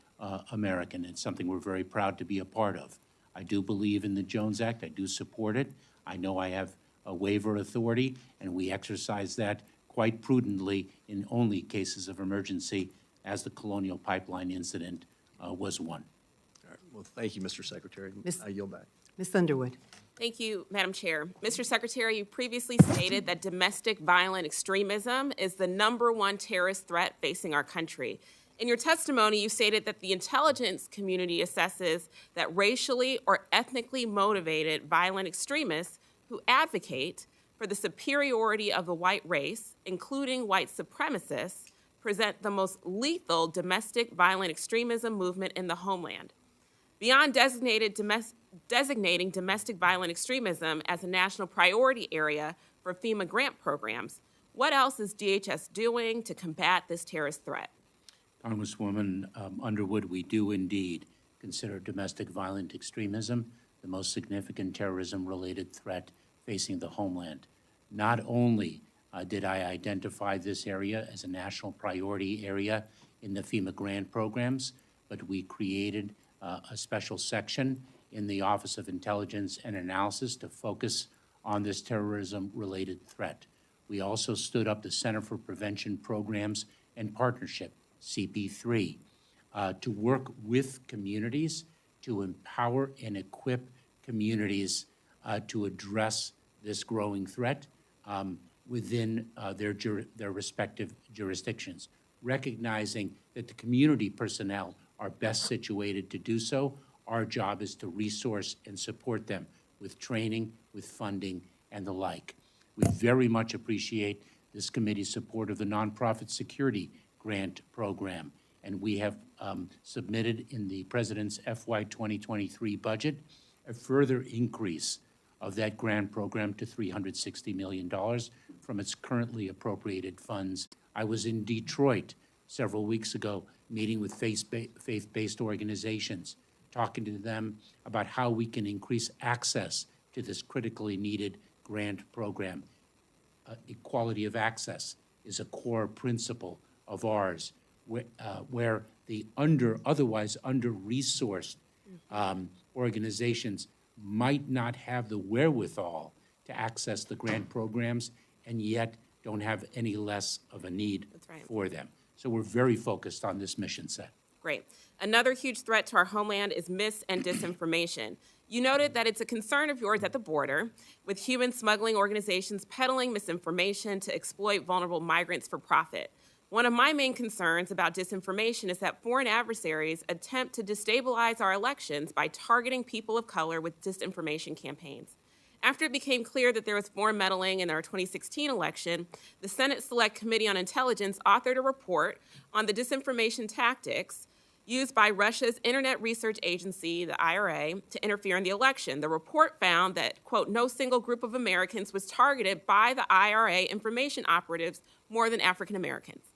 American. It's something we're very proud to be a part of. I do believe in the Jones Act. I do support it. I know I have a waiver authority, and we exercise that quite prudently in only cases of emergency, as the Colonial Pipeline incident was one. All right. Well, thank you, Mr. Secretary. I yield back. Ms. Underwood. Thank you, Madam Chair. Mr. Secretary, you previously stated that domestic violent extremism is the #1 terrorist threat facing our country. In your testimony, you stated that the intelligence community assesses that racially or ethnically motivated violent extremists who advocate for the superiority of the white race, including white supremacists, present the most lethal domestic violent extremism movement in the homeland. Beyond designating domestic violent extremism as a national priority area for FEMA grant programs, what else is DHS doing to combat this terrorist threat? Congresswoman Underwood, we do indeed consider domestic violent extremism the most significant terrorism-related threat facing the homeland. Not only did I identify this area as a national priority area in the FEMA grant programs, but we created a special section in the Office of Intelligence and Analysis to focus on this terrorism-related threat. We also stood up the Center for Prevention Programs and Partnership, CP3, to work with communities to empower and equip communities to address this growing threat within their respective jurisdictions, recognizing that the community personnel are best situated to do so. Our job is to resource and support them with training, with funding, and the like. We very much appreciate this committee's support of the Nonprofit Security Grant Program, and we have submitted in the President's FY 2023 budget a further increase of that grant program to $360 million from its currently appropriated funds. I was in Detroit several weeks ago, meeting with faith-based organizations, talking to them about how we can increase access to this critically needed grant program. Equality of access is a core principle of ours, where the otherwise under-resourced organizations might not have the wherewithal to access the grant programs and yet don't have any less of a need for them. So we're very focused on this mission set. Great. Another huge threat to our homeland is mis- and disinformation. You noted that it's a concern of yours at the border, with human smuggling organizations peddling misinformation to exploit vulnerable migrants for profit. One of my main concerns about disinformation is that foreign adversaries attempt to destabilize our elections by targeting people of color with disinformation campaigns. After it became clear that there was foreign meddling in our 2016 election, the Senate Select Committee on Intelligence authored a report on the disinformation tactics used by Russia's Internet Research Agency, the IRA, to interfere in the election. The report found that, quote, no single group of Americans was targeted by the IRA information operatives more than African Americans.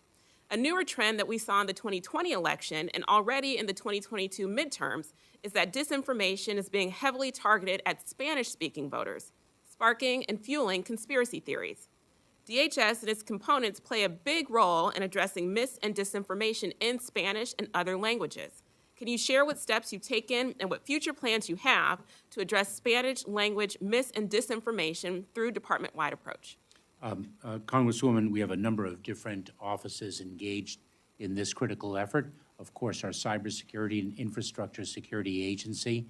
A newer trend that we saw in the 2020 election and already in the 2022 midterms is that disinformation is being heavily targeted at Spanish-speaking voters, sparking and fueling conspiracy theories. DHS and its components play a big role in addressing mis- and disinformation in Spanish and other languages. Can you share what steps you've taken and what future plans you have to address Spanish language mis- and disinformation through department-wide approach? Congresswoman, we have a number of different offices engaged in this critical effort. Of course, our Cybersecurity and Infrastructure Security Agency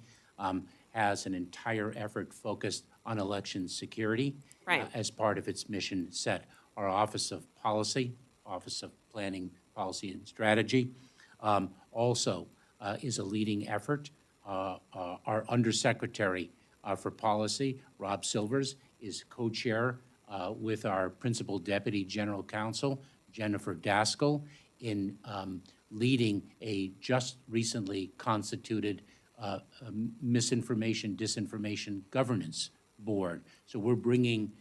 has an entire effort focused on election security as part of its mission set. Our Office of Policy, Office of Planning, Policy and Strategy, also is a leading effort. Our Undersecretary for Policy, Rob Silvers, is co-chair with our Principal Deputy General Counsel, Jennifer Daskell, in leading a just recently constituted misinformation, disinformation governance board. So we're bringing,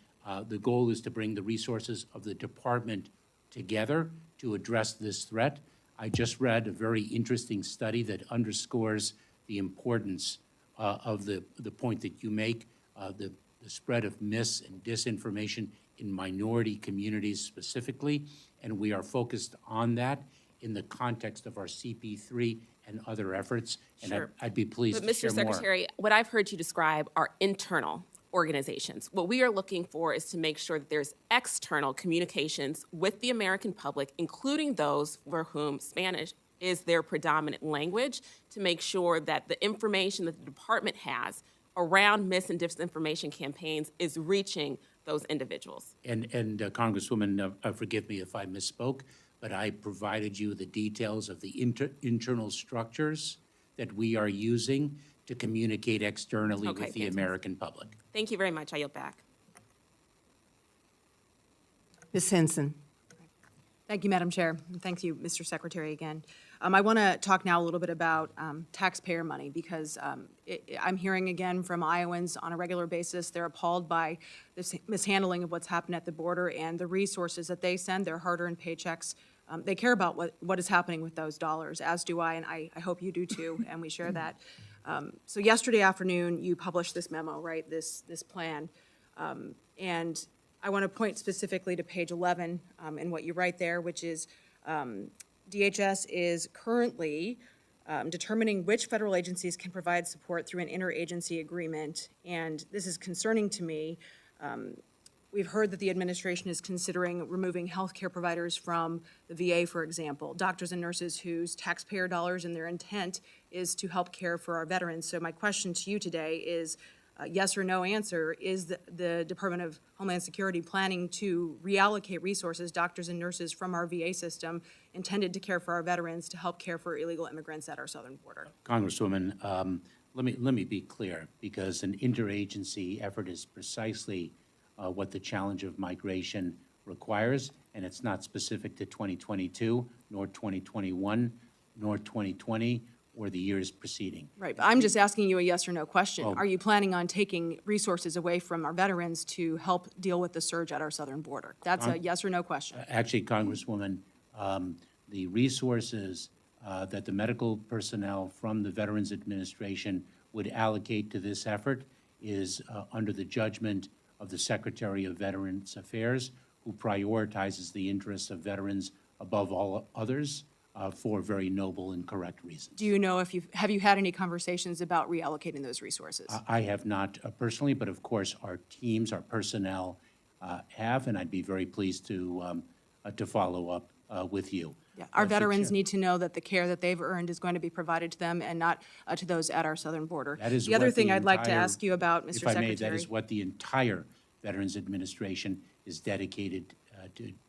the goal is to bring the resources of the department together to address this threat. I just read a very interesting study that underscores the importance of the point that you make, the spread of mis- and disinformation in minority communities specifically, and we are focused on that in the context of our CP3 and other efforts, and Sure. I'd be pleased But to share Mr. more. Secretary, what I've heard you describe are internal organizations. What we are looking for is to make sure that there's external communications with the American public, including those for whom Spanish is their predominant language, to make sure that the information that the department has around mis- and disinformation campaigns is reaching those individuals. And Congresswoman, forgive me if I misspoke, but I provided you the details of the internal structures that we are using to communicate externally Okay, with the fantastic. American public. Thank you very much. I yield back. Ms. Henson. Thank you, Madam Chair. And thank you, Mr. Secretary, again. I want to talk now a little bit about taxpayer money because I'm hearing again from Iowans on a regular basis. They're appalled by this mishandling of what's happened at the border and the resources that they send, their hard-earned paychecks. They care about what is happening with those dollars, as do I, and I hope you do too, and we share that. So yesterday afternoon, you published this memo, right, this plan, and I want to point specifically to page 11 and what you write there, which is DHS is currently determining which federal agencies can provide support through an interagency agreement, and this is concerning to me. We've heard that the administration is considering removing healthcare providers from the VA, for example, doctors and nurses whose taxpayer dollars and their intent is to help care for our veterans. So my question to you today is, yes or no answer, is the Department of Homeland Security planning to reallocate resources, doctors and nurses from our VA system intended to care for our veterans to help care for illegal immigrants at our southern border? Congresswoman, let me be clear, because an interagency effort is precisely what the challenge of migration requires, and it's not specific to 2022, nor 2021, nor 2020, or the years preceding. Right, but I'm just asking you a yes or no question. Oh. Are you planning on taking resources away from our veterans to help deal with the surge at our southern border? That's a yes or no question. Actually, Congresswoman, the resources that the medical personnel from the Veterans Administration would allocate to this effort is under the judgment of the Secretary of Veterans Affairs, who prioritizes the interests of veterans above all others for very noble and correct reasons. Do you know if have you had any conversations about reallocating those resources? I have not personally, but of course our teams, our personnel have, and I'd be very pleased to follow up with you. Yeah, our veterans need to know that the care that they've earned is going to be provided to them and not to those at our southern border. That is the other what thing I'd like to entire- ask you about, Mr. If Secretary. I may, that is what the entire Veterans Administration is dedicated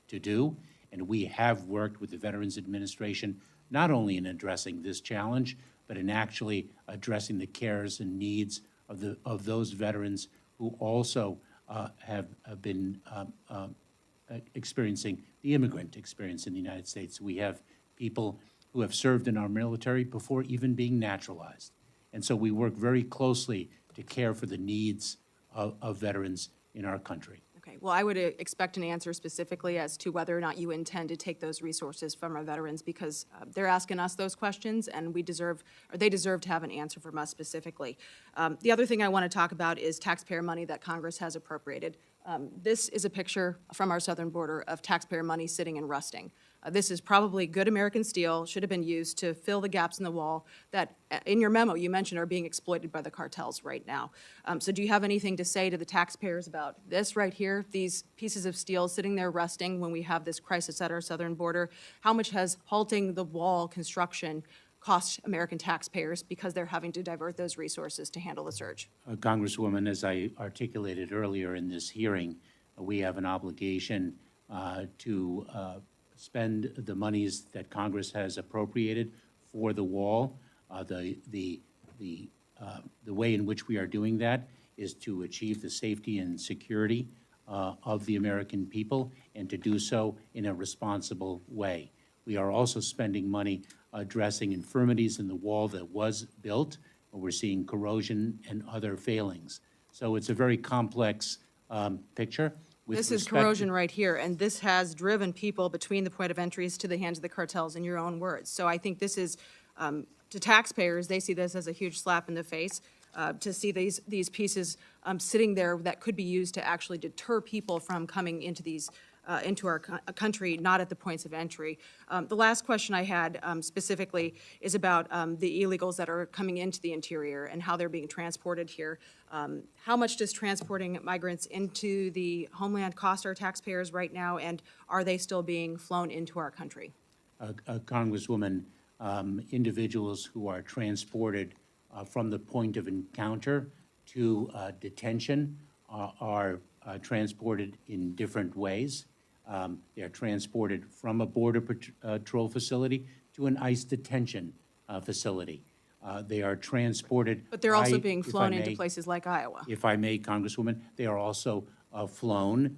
to do. And we have worked with the Veterans Administration, not only in addressing this challenge, but in actually addressing the cares and needs of those veterans who also have been experiencing the immigrant experience in the United States. We have people who have served in our military before even being naturalized. And so we work very closely to care for the needs of veterans in our country. Okay, well, I would expect an answer specifically as to whether or not you intend to take those resources from our veterans, because they're asking us those questions, and they deserve to have an answer from us specifically. The other thing I want to talk about is taxpayer money that Congress has appropriated. This is a picture from our southern border of taxpayer money sitting and rusting. This is probably good American steel, should have been used to fill the gaps in the wall that, in your memo, you mentioned are being exploited by the cartels right now. So do you have anything to say to the taxpayers about this right here, these pieces of steel sitting there rusting when we have this crisis at our southern border? How much has halting the wall construction cost American taxpayers because they're having to divert those resources to handle the surge? Congresswoman, as I articulated earlier in this hearing, we have an obligation to spend the monies that Congress has appropriated for the wall. The way in which we are doing that is to achieve the safety and security of the American people, and to do so in a responsible way. We are also spending money addressing infirmities in the wall that was built. We're seeing corrosion and other failings. So it's a very complex picture. This is corrosion right here, and this has driven people between the point of entries to the hands of the cartels, in your own words. So I think this is, to taxpayers, they see this as a huge slap in the face, to see these pieces sitting there that could be used to actually deter people from coming into into our country, not at the points of entry. The last question I had specifically is about the illegals that are coming into the interior and how they're being transported here. How much does transporting migrants into the homeland cost our taxpayers right now, and are they still being flown into our country? Congresswoman, individuals who are transported from the point of encounter to detention are transported in different ways. They are transported from a Border Patrol facility to an ICE detention facility. They are transported. But they're also being flown into places like Iowa. If I may, Congresswoman, they are also flown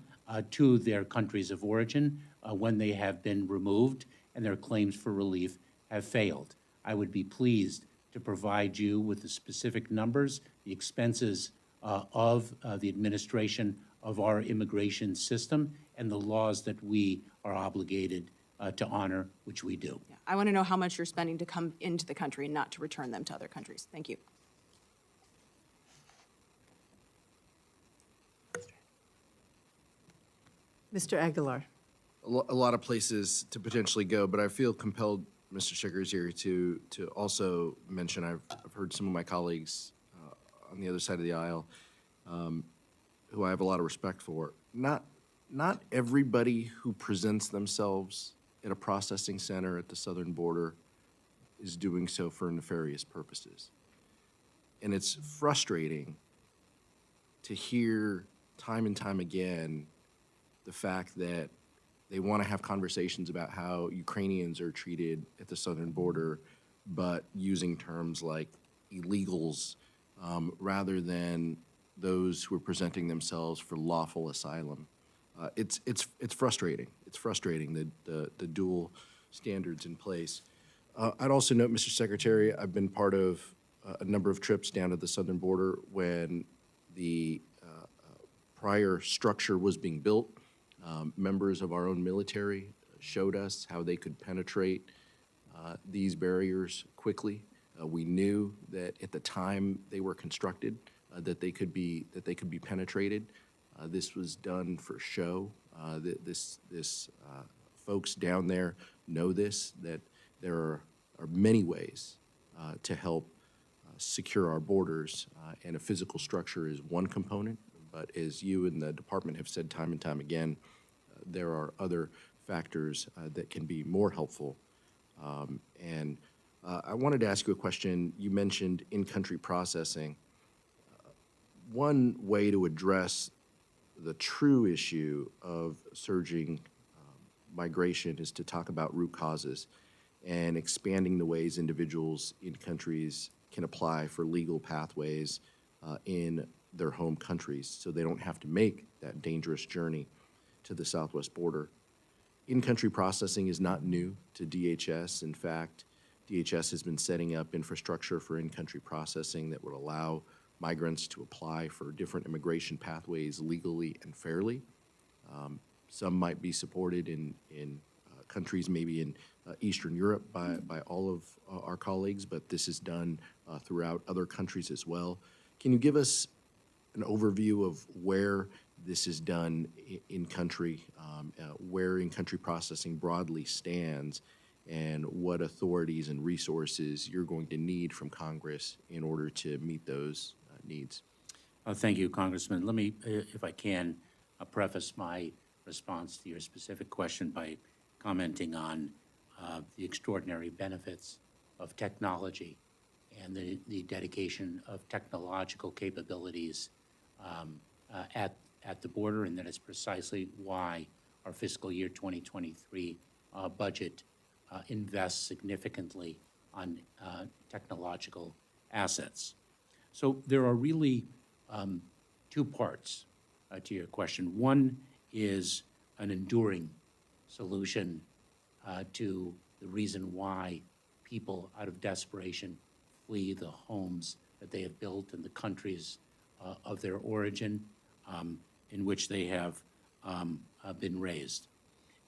to their countries of origin when they have been removed and their claims for relief have failed. I would be pleased to provide you with the specific numbers, the expenses of the administration of our immigration system, and the laws that we are obligated to honor, which we do. Yeah. I want to know how much you're spending to come into the country and not to return them to other countries. Thank you. Mr. Aguilar. A lot of places to potentially go, but I feel compelled, Mr. Secretary, to also mention, I've heard some of my colleagues on the other side of the aisle, who I have a lot of respect for. Not everybody who presents themselves at a processing center at the southern border is doing so for nefarious purposes. And it's frustrating to hear time and time again the fact that they want to have conversations about how Ukrainians are treated at the southern border, but using terms like illegals rather than those who are presenting themselves for lawful asylum. It's frustrating. It's frustrating, the dual standards in place. I'd also note, Mr. Secretary, I've been part of a number of trips down to the southern border when the prior structure was being built. Members of our own military showed us how they could penetrate these barriers quickly. We knew that at the time they were constructed, that they could be penetrated. This was done for show. Folks down there know this, that there are many ways to help secure our borders, and a physical structure is one component. But as you and the department have said time and time again, there are other factors that can be more helpful. I wanted to ask you a question. You mentioned in-country processing. One way to address the true issue of surging migration is to talk about root causes and expanding the ways individuals in countries can apply for legal pathways in their home countries so they don't have to make that dangerous journey to the southwest border. In-country processing is not new to DHS. In fact, DHS has been setting up infrastructure for in-country processing that would allow migrants to apply for different immigration pathways legally and fairly. Some might be supported in countries maybe in Eastern Europe by all of our colleagues, but this is done throughout other countries as well. Can you give us an overview of where this is done in country, where in-country processing broadly stands, and what authorities and resources you're going to need from Congress in order to meet those needs? Thank you, Congressman. Let me, if I can, preface my response to your specific question by commenting on the extraordinary benefits of technology and the dedication of technological capabilities at the border, and that is precisely why our fiscal year 2023 budget invests significantly on technological assets. So there are really two parts to your question. One is an enduring solution to the reason why people out of desperation flee the homes that they have built in the countries of their origin in which they have been raised.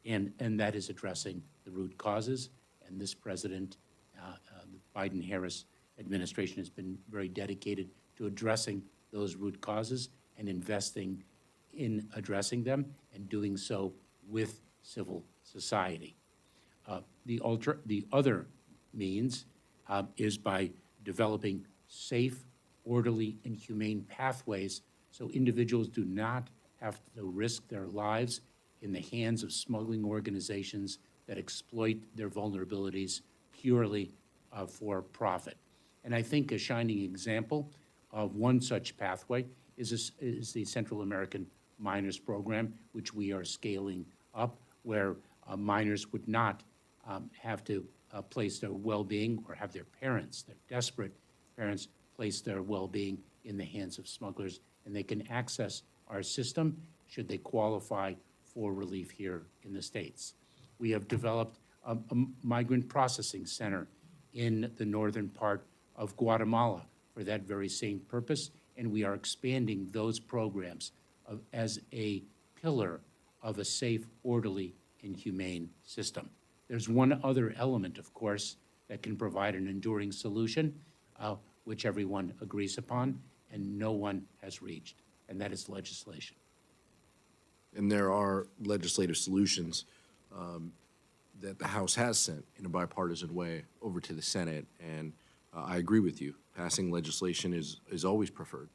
And that is addressing the root causes. And this president, the Biden-Harris administration, has been very dedicated to addressing those root causes and investing in addressing them and doing so with civil society. The other means is by developing safe, orderly, and humane pathways so individuals do not have to risk their lives in the hands of smuggling organizations that exploit their vulnerabilities purely for profit. And I think a shining example of one such pathway is the Central American Minors Program, which we are scaling up, where minors would not have to place their well-being or have their parents, their desperate parents, place their well-being in the hands of smugglers, and they can access our system should they qualify for relief here in the States. We have developed a migrant processing center in the northern part of Guatemala for that very same purpose, and we are expanding those programs as a pillar of a safe, orderly, and humane system. There's one other element, of course, that can provide an enduring solution, which everyone agrees upon and no one has reached, and that is legislation. And there are legislative solutions that the House has sent in a bipartisan way over to the Senate, and I agree with you. Passing legislation is always preferred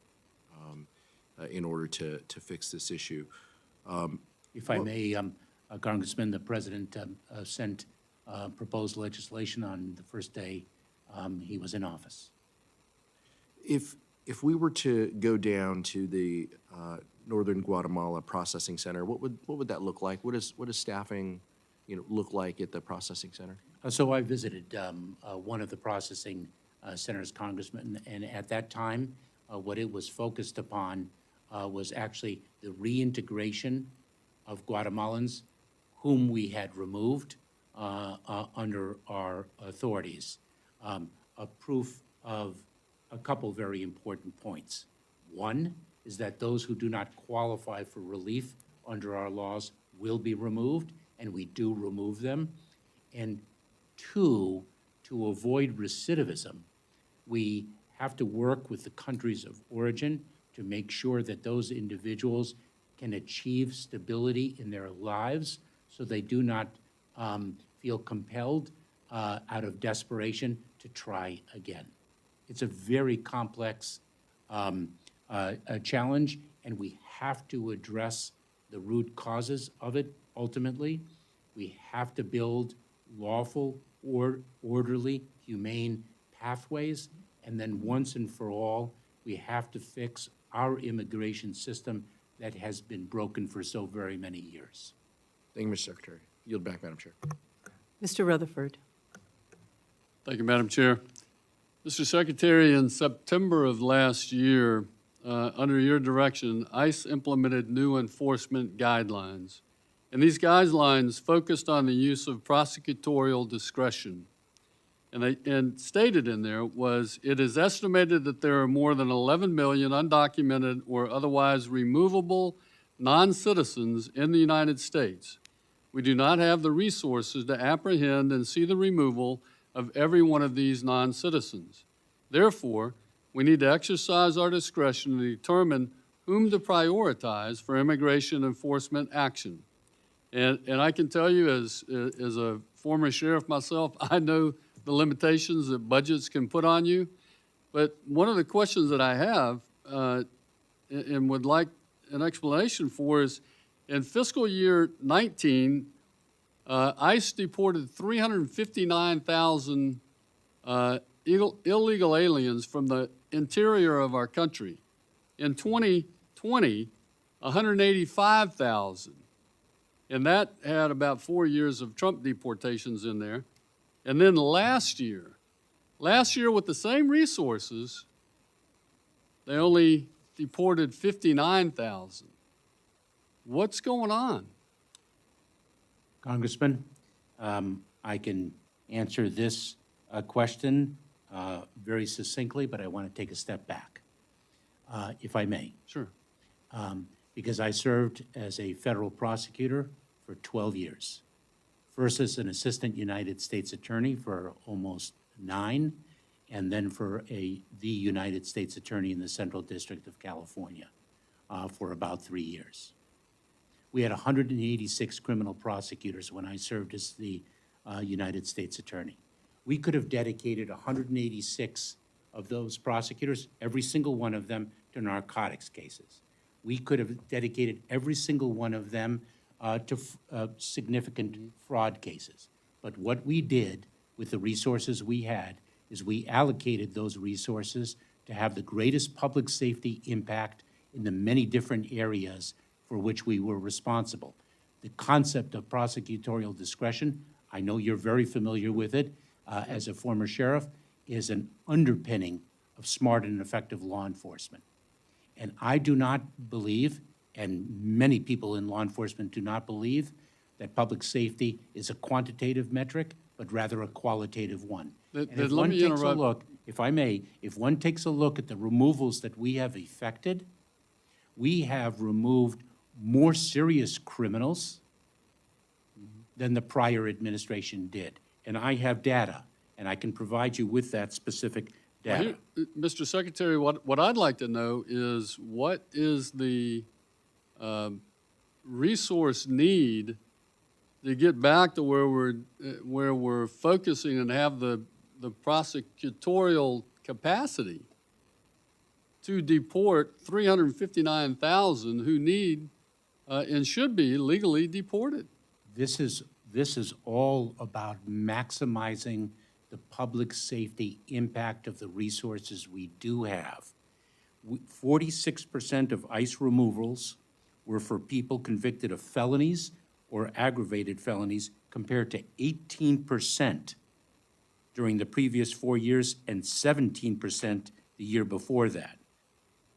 in order to fix this issue. If I may, Congressman, the President sent proposed legislation on the first day he was in office. If we were to go down to the Northern Guatemala Processing Center, what would that look like? What does staffing, look like at the processing center? So I visited one of the processing centers, Congressman, and at that time, what it was focused upon was actually the reintegration of Guatemalans whom we had removed under our authorities. A proof of a couple very important points. One is that those who do not qualify for relief under our laws will be removed, and we do remove them. And two, to avoid recidivism, we have to work with the countries of origin to make sure that those individuals can achieve stability in their lives so they do not feel compelled out of desperation to try again. It's a very complex challenge, and we have to address the root causes of it ultimately. We have to build lawful, orderly, humane pathways, and then once and for all, we have to fix our immigration system that has been broken for so very many years. Thank you, Mr. Secretary. Yield back, Madam Chair. Mr. Rutherford. Thank you, Madam Chair. Mr. Secretary, in September of last year, under your direction, ICE implemented new enforcement guidelines. And these guidelines focused on the use of prosecutorial discretion. And stated in there was, it is estimated that there are more than 11 million undocumented or otherwise removable non-citizens in the United States. We do not have the resources to apprehend and see the removal of every one of these non-citizens. Therefore, we need to exercise our discretion to determine whom to prioritize for immigration enforcement action. And I can tell you, as a former sheriff myself, I know the limitations that budgets can put on you. But one of the questions that I have and would like an explanation for is, in fiscal year 19, ICE deported 359,000 illegal aliens from the interior of our country. In 2020, 185,000. And that had about 4 years of Trump deportations in there. And then last year with the same resources, they only deported 59,000. What's going on? Congressman, I can answer this question very succinctly, but I want to take a step back, if I may. Sure. Because I served as a federal prosecutor for 12 years. First as an assistant United States attorney for almost 9, and then for the United States attorney in the Central District of California for about 3 years. We had 186 criminal prosecutors when I served as the United States attorney. We could have dedicated 186 of those prosecutors, every single one of them, to narcotics cases. We could have dedicated every single one of them to significant fraud cases. But what we did with the resources we had is we allocated those resources to have the greatest public safety impact in the many different areas for which we were responsible. The concept of prosecutorial discretion, I know you're very familiar with it as a former sheriff, is an underpinning of smart and effective law enforcement. And I do not believe, and many people in law enforcement do not believe, that public safety is a quantitative metric, but rather a qualitative one. And if one takes a look, if I may, if one takes a look at the removals that we have effected, we have removed more serious criminals than the prior administration did. And I have data, and I can provide you with that specific data. Well, Mr. Secretary, what I'd like to know is, what is the resource need to get back to where we're focusing and have the prosecutorial capacity to deport 359,000 who need and should be legally deported? This is all about maximizing the public safety impact of the resources we do have. 46% of ICE removals were for people convicted of felonies or aggravated felonies, compared to 18% during the previous 4 years and 17% the year before that.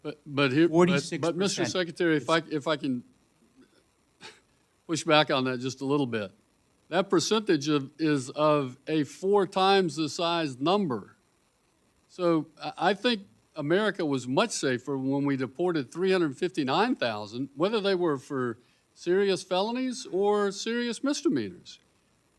But Mr. Secretary, if I can push back on that just a little bit, that percentage is of a 4 times the size number. So I think America was much safer when we deported 359,000, whether they were for serious felonies or serious misdemeanors.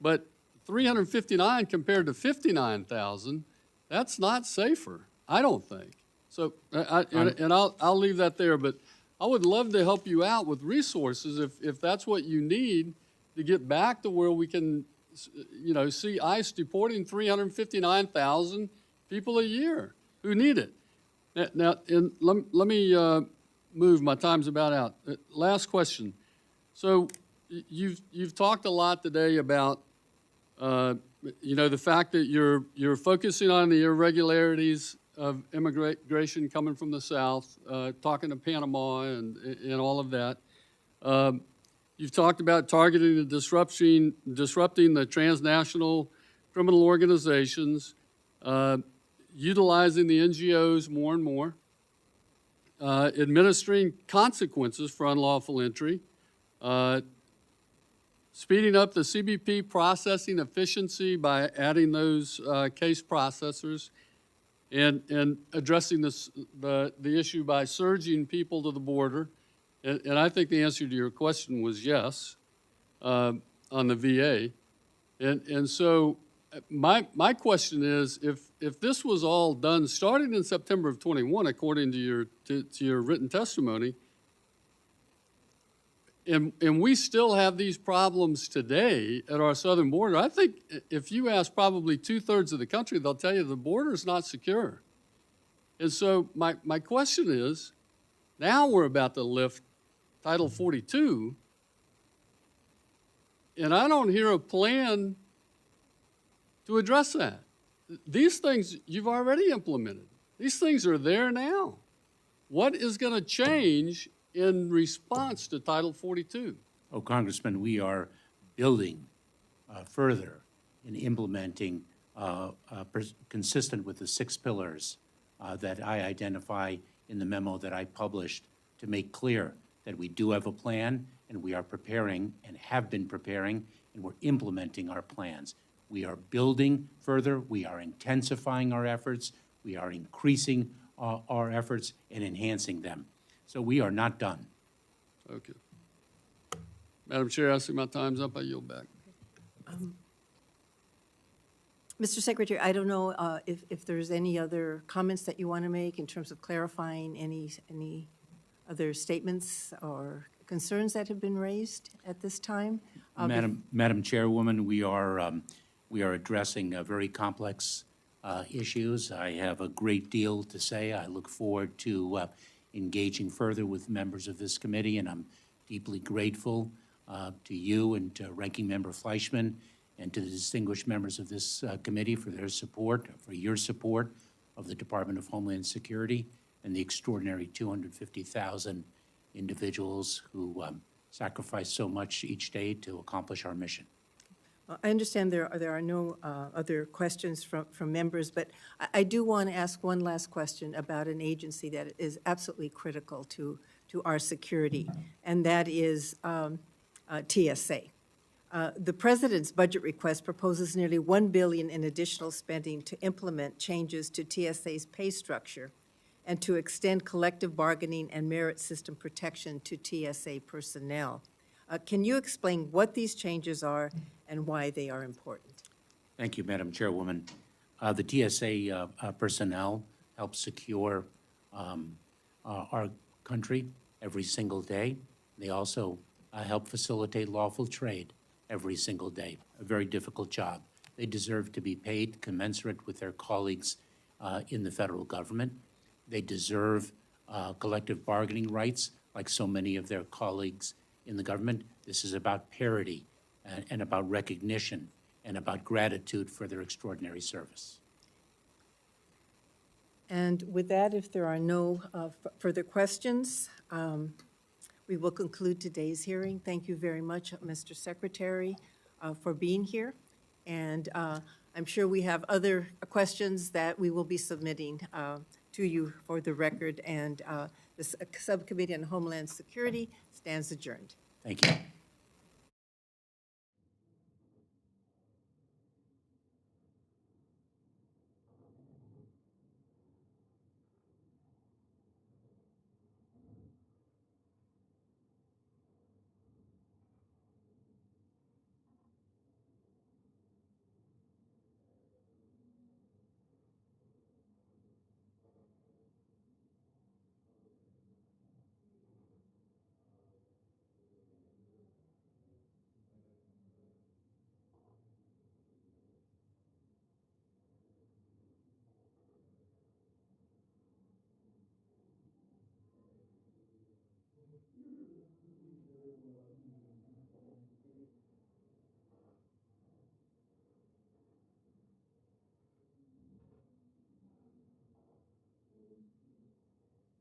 But 359 compared to 59,000, that's not safer, I don't think. So, I'll leave that there, but I would love to help you out with resources if that's what you need to get back to where we can, see ICE deporting 359,000 people a year who need it. Now, let me move. My time's about out. Last question. So, you've talked a lot today about, the fact that you're focusing on the irregularities of immigration coming from the South, talking to Panama and all of that. You've talked about targeting and disrupting the transnational criminal organizations, utilizing the NGOs more and more, administering consequences for unlawful entry, speeding up the CBP processing efficiency by adding those case processors, and addressing the issue by surging people to the border. And I think the answer to your question was yes on the VA. And so my question is, if this was all done starting in September of 21, according to your written testimony, and we still have these problems today at our southern border, I think if you ask probably 2/3 of the country, they'll tell you the border is not secure. And so my question is, now we're about to lift Title 42, and I don't hear a plan to address that. These things you've already implemented. These things are there now. What is going to change in response to Title 42? Oh, Congressman, we are building further in implementing consistent with the 6 pillars that I identify in the memo that I published to make clear that we do have a plan and we are preparing and have been preparing and we're implementing our plans. We are building further, we are intensifying our efforts, we are increasing our efforts and enhancing them. So we are not done. Okay. Madam Chair, I see my time's up. I yield back. Mr. Secretary, I don't know if there's any other comments that you want to make in terms of clarifying any other statements or concerns that have been raised at this time? Madam Chairwoman, we are addressing very complex issues. I have a great deal to say. I look forward to engaging further with members of this committee, and I'm deeply grateful to you and to Ranking Member Fleischman and to the distinguished members of this committee for their support, for your support of the Department of Homeland Security and the extraordinary 250,000 individuals who sacrifice so much each day to accomplish our mission. I understand there are no other questions from members, but I do want to ask one last question about an agency that is absolutely critical to our security, and that is TSA. The President's budget request proposes nearly $1 billion in additional spending to implement changes to TSA's pay structure and to extend collective bargaining and merit system protection to TSA personnel. Can you explain what these changes are and why they are important? Thank you, Madam Chairwoman. The TSA personnel help secure our country every single day. They also help facilitate lawful trade every single day, a very difficult job. They deserve to be paid commensurate with their colleagues in the federal government. They deserve collective bargaining rights like so many of their colleagues in the government. This is about parity and about recognition and about gratitude for their extraordinary service. And with that, if there are no further questions, we will conclude today's hearing. Thank you very much, Mr. Secretary, for being here. And I'm sure we have other questions that we will be submitting to you for the record. And the Subcommittee on Homeland Security stands adjourned. Thank you.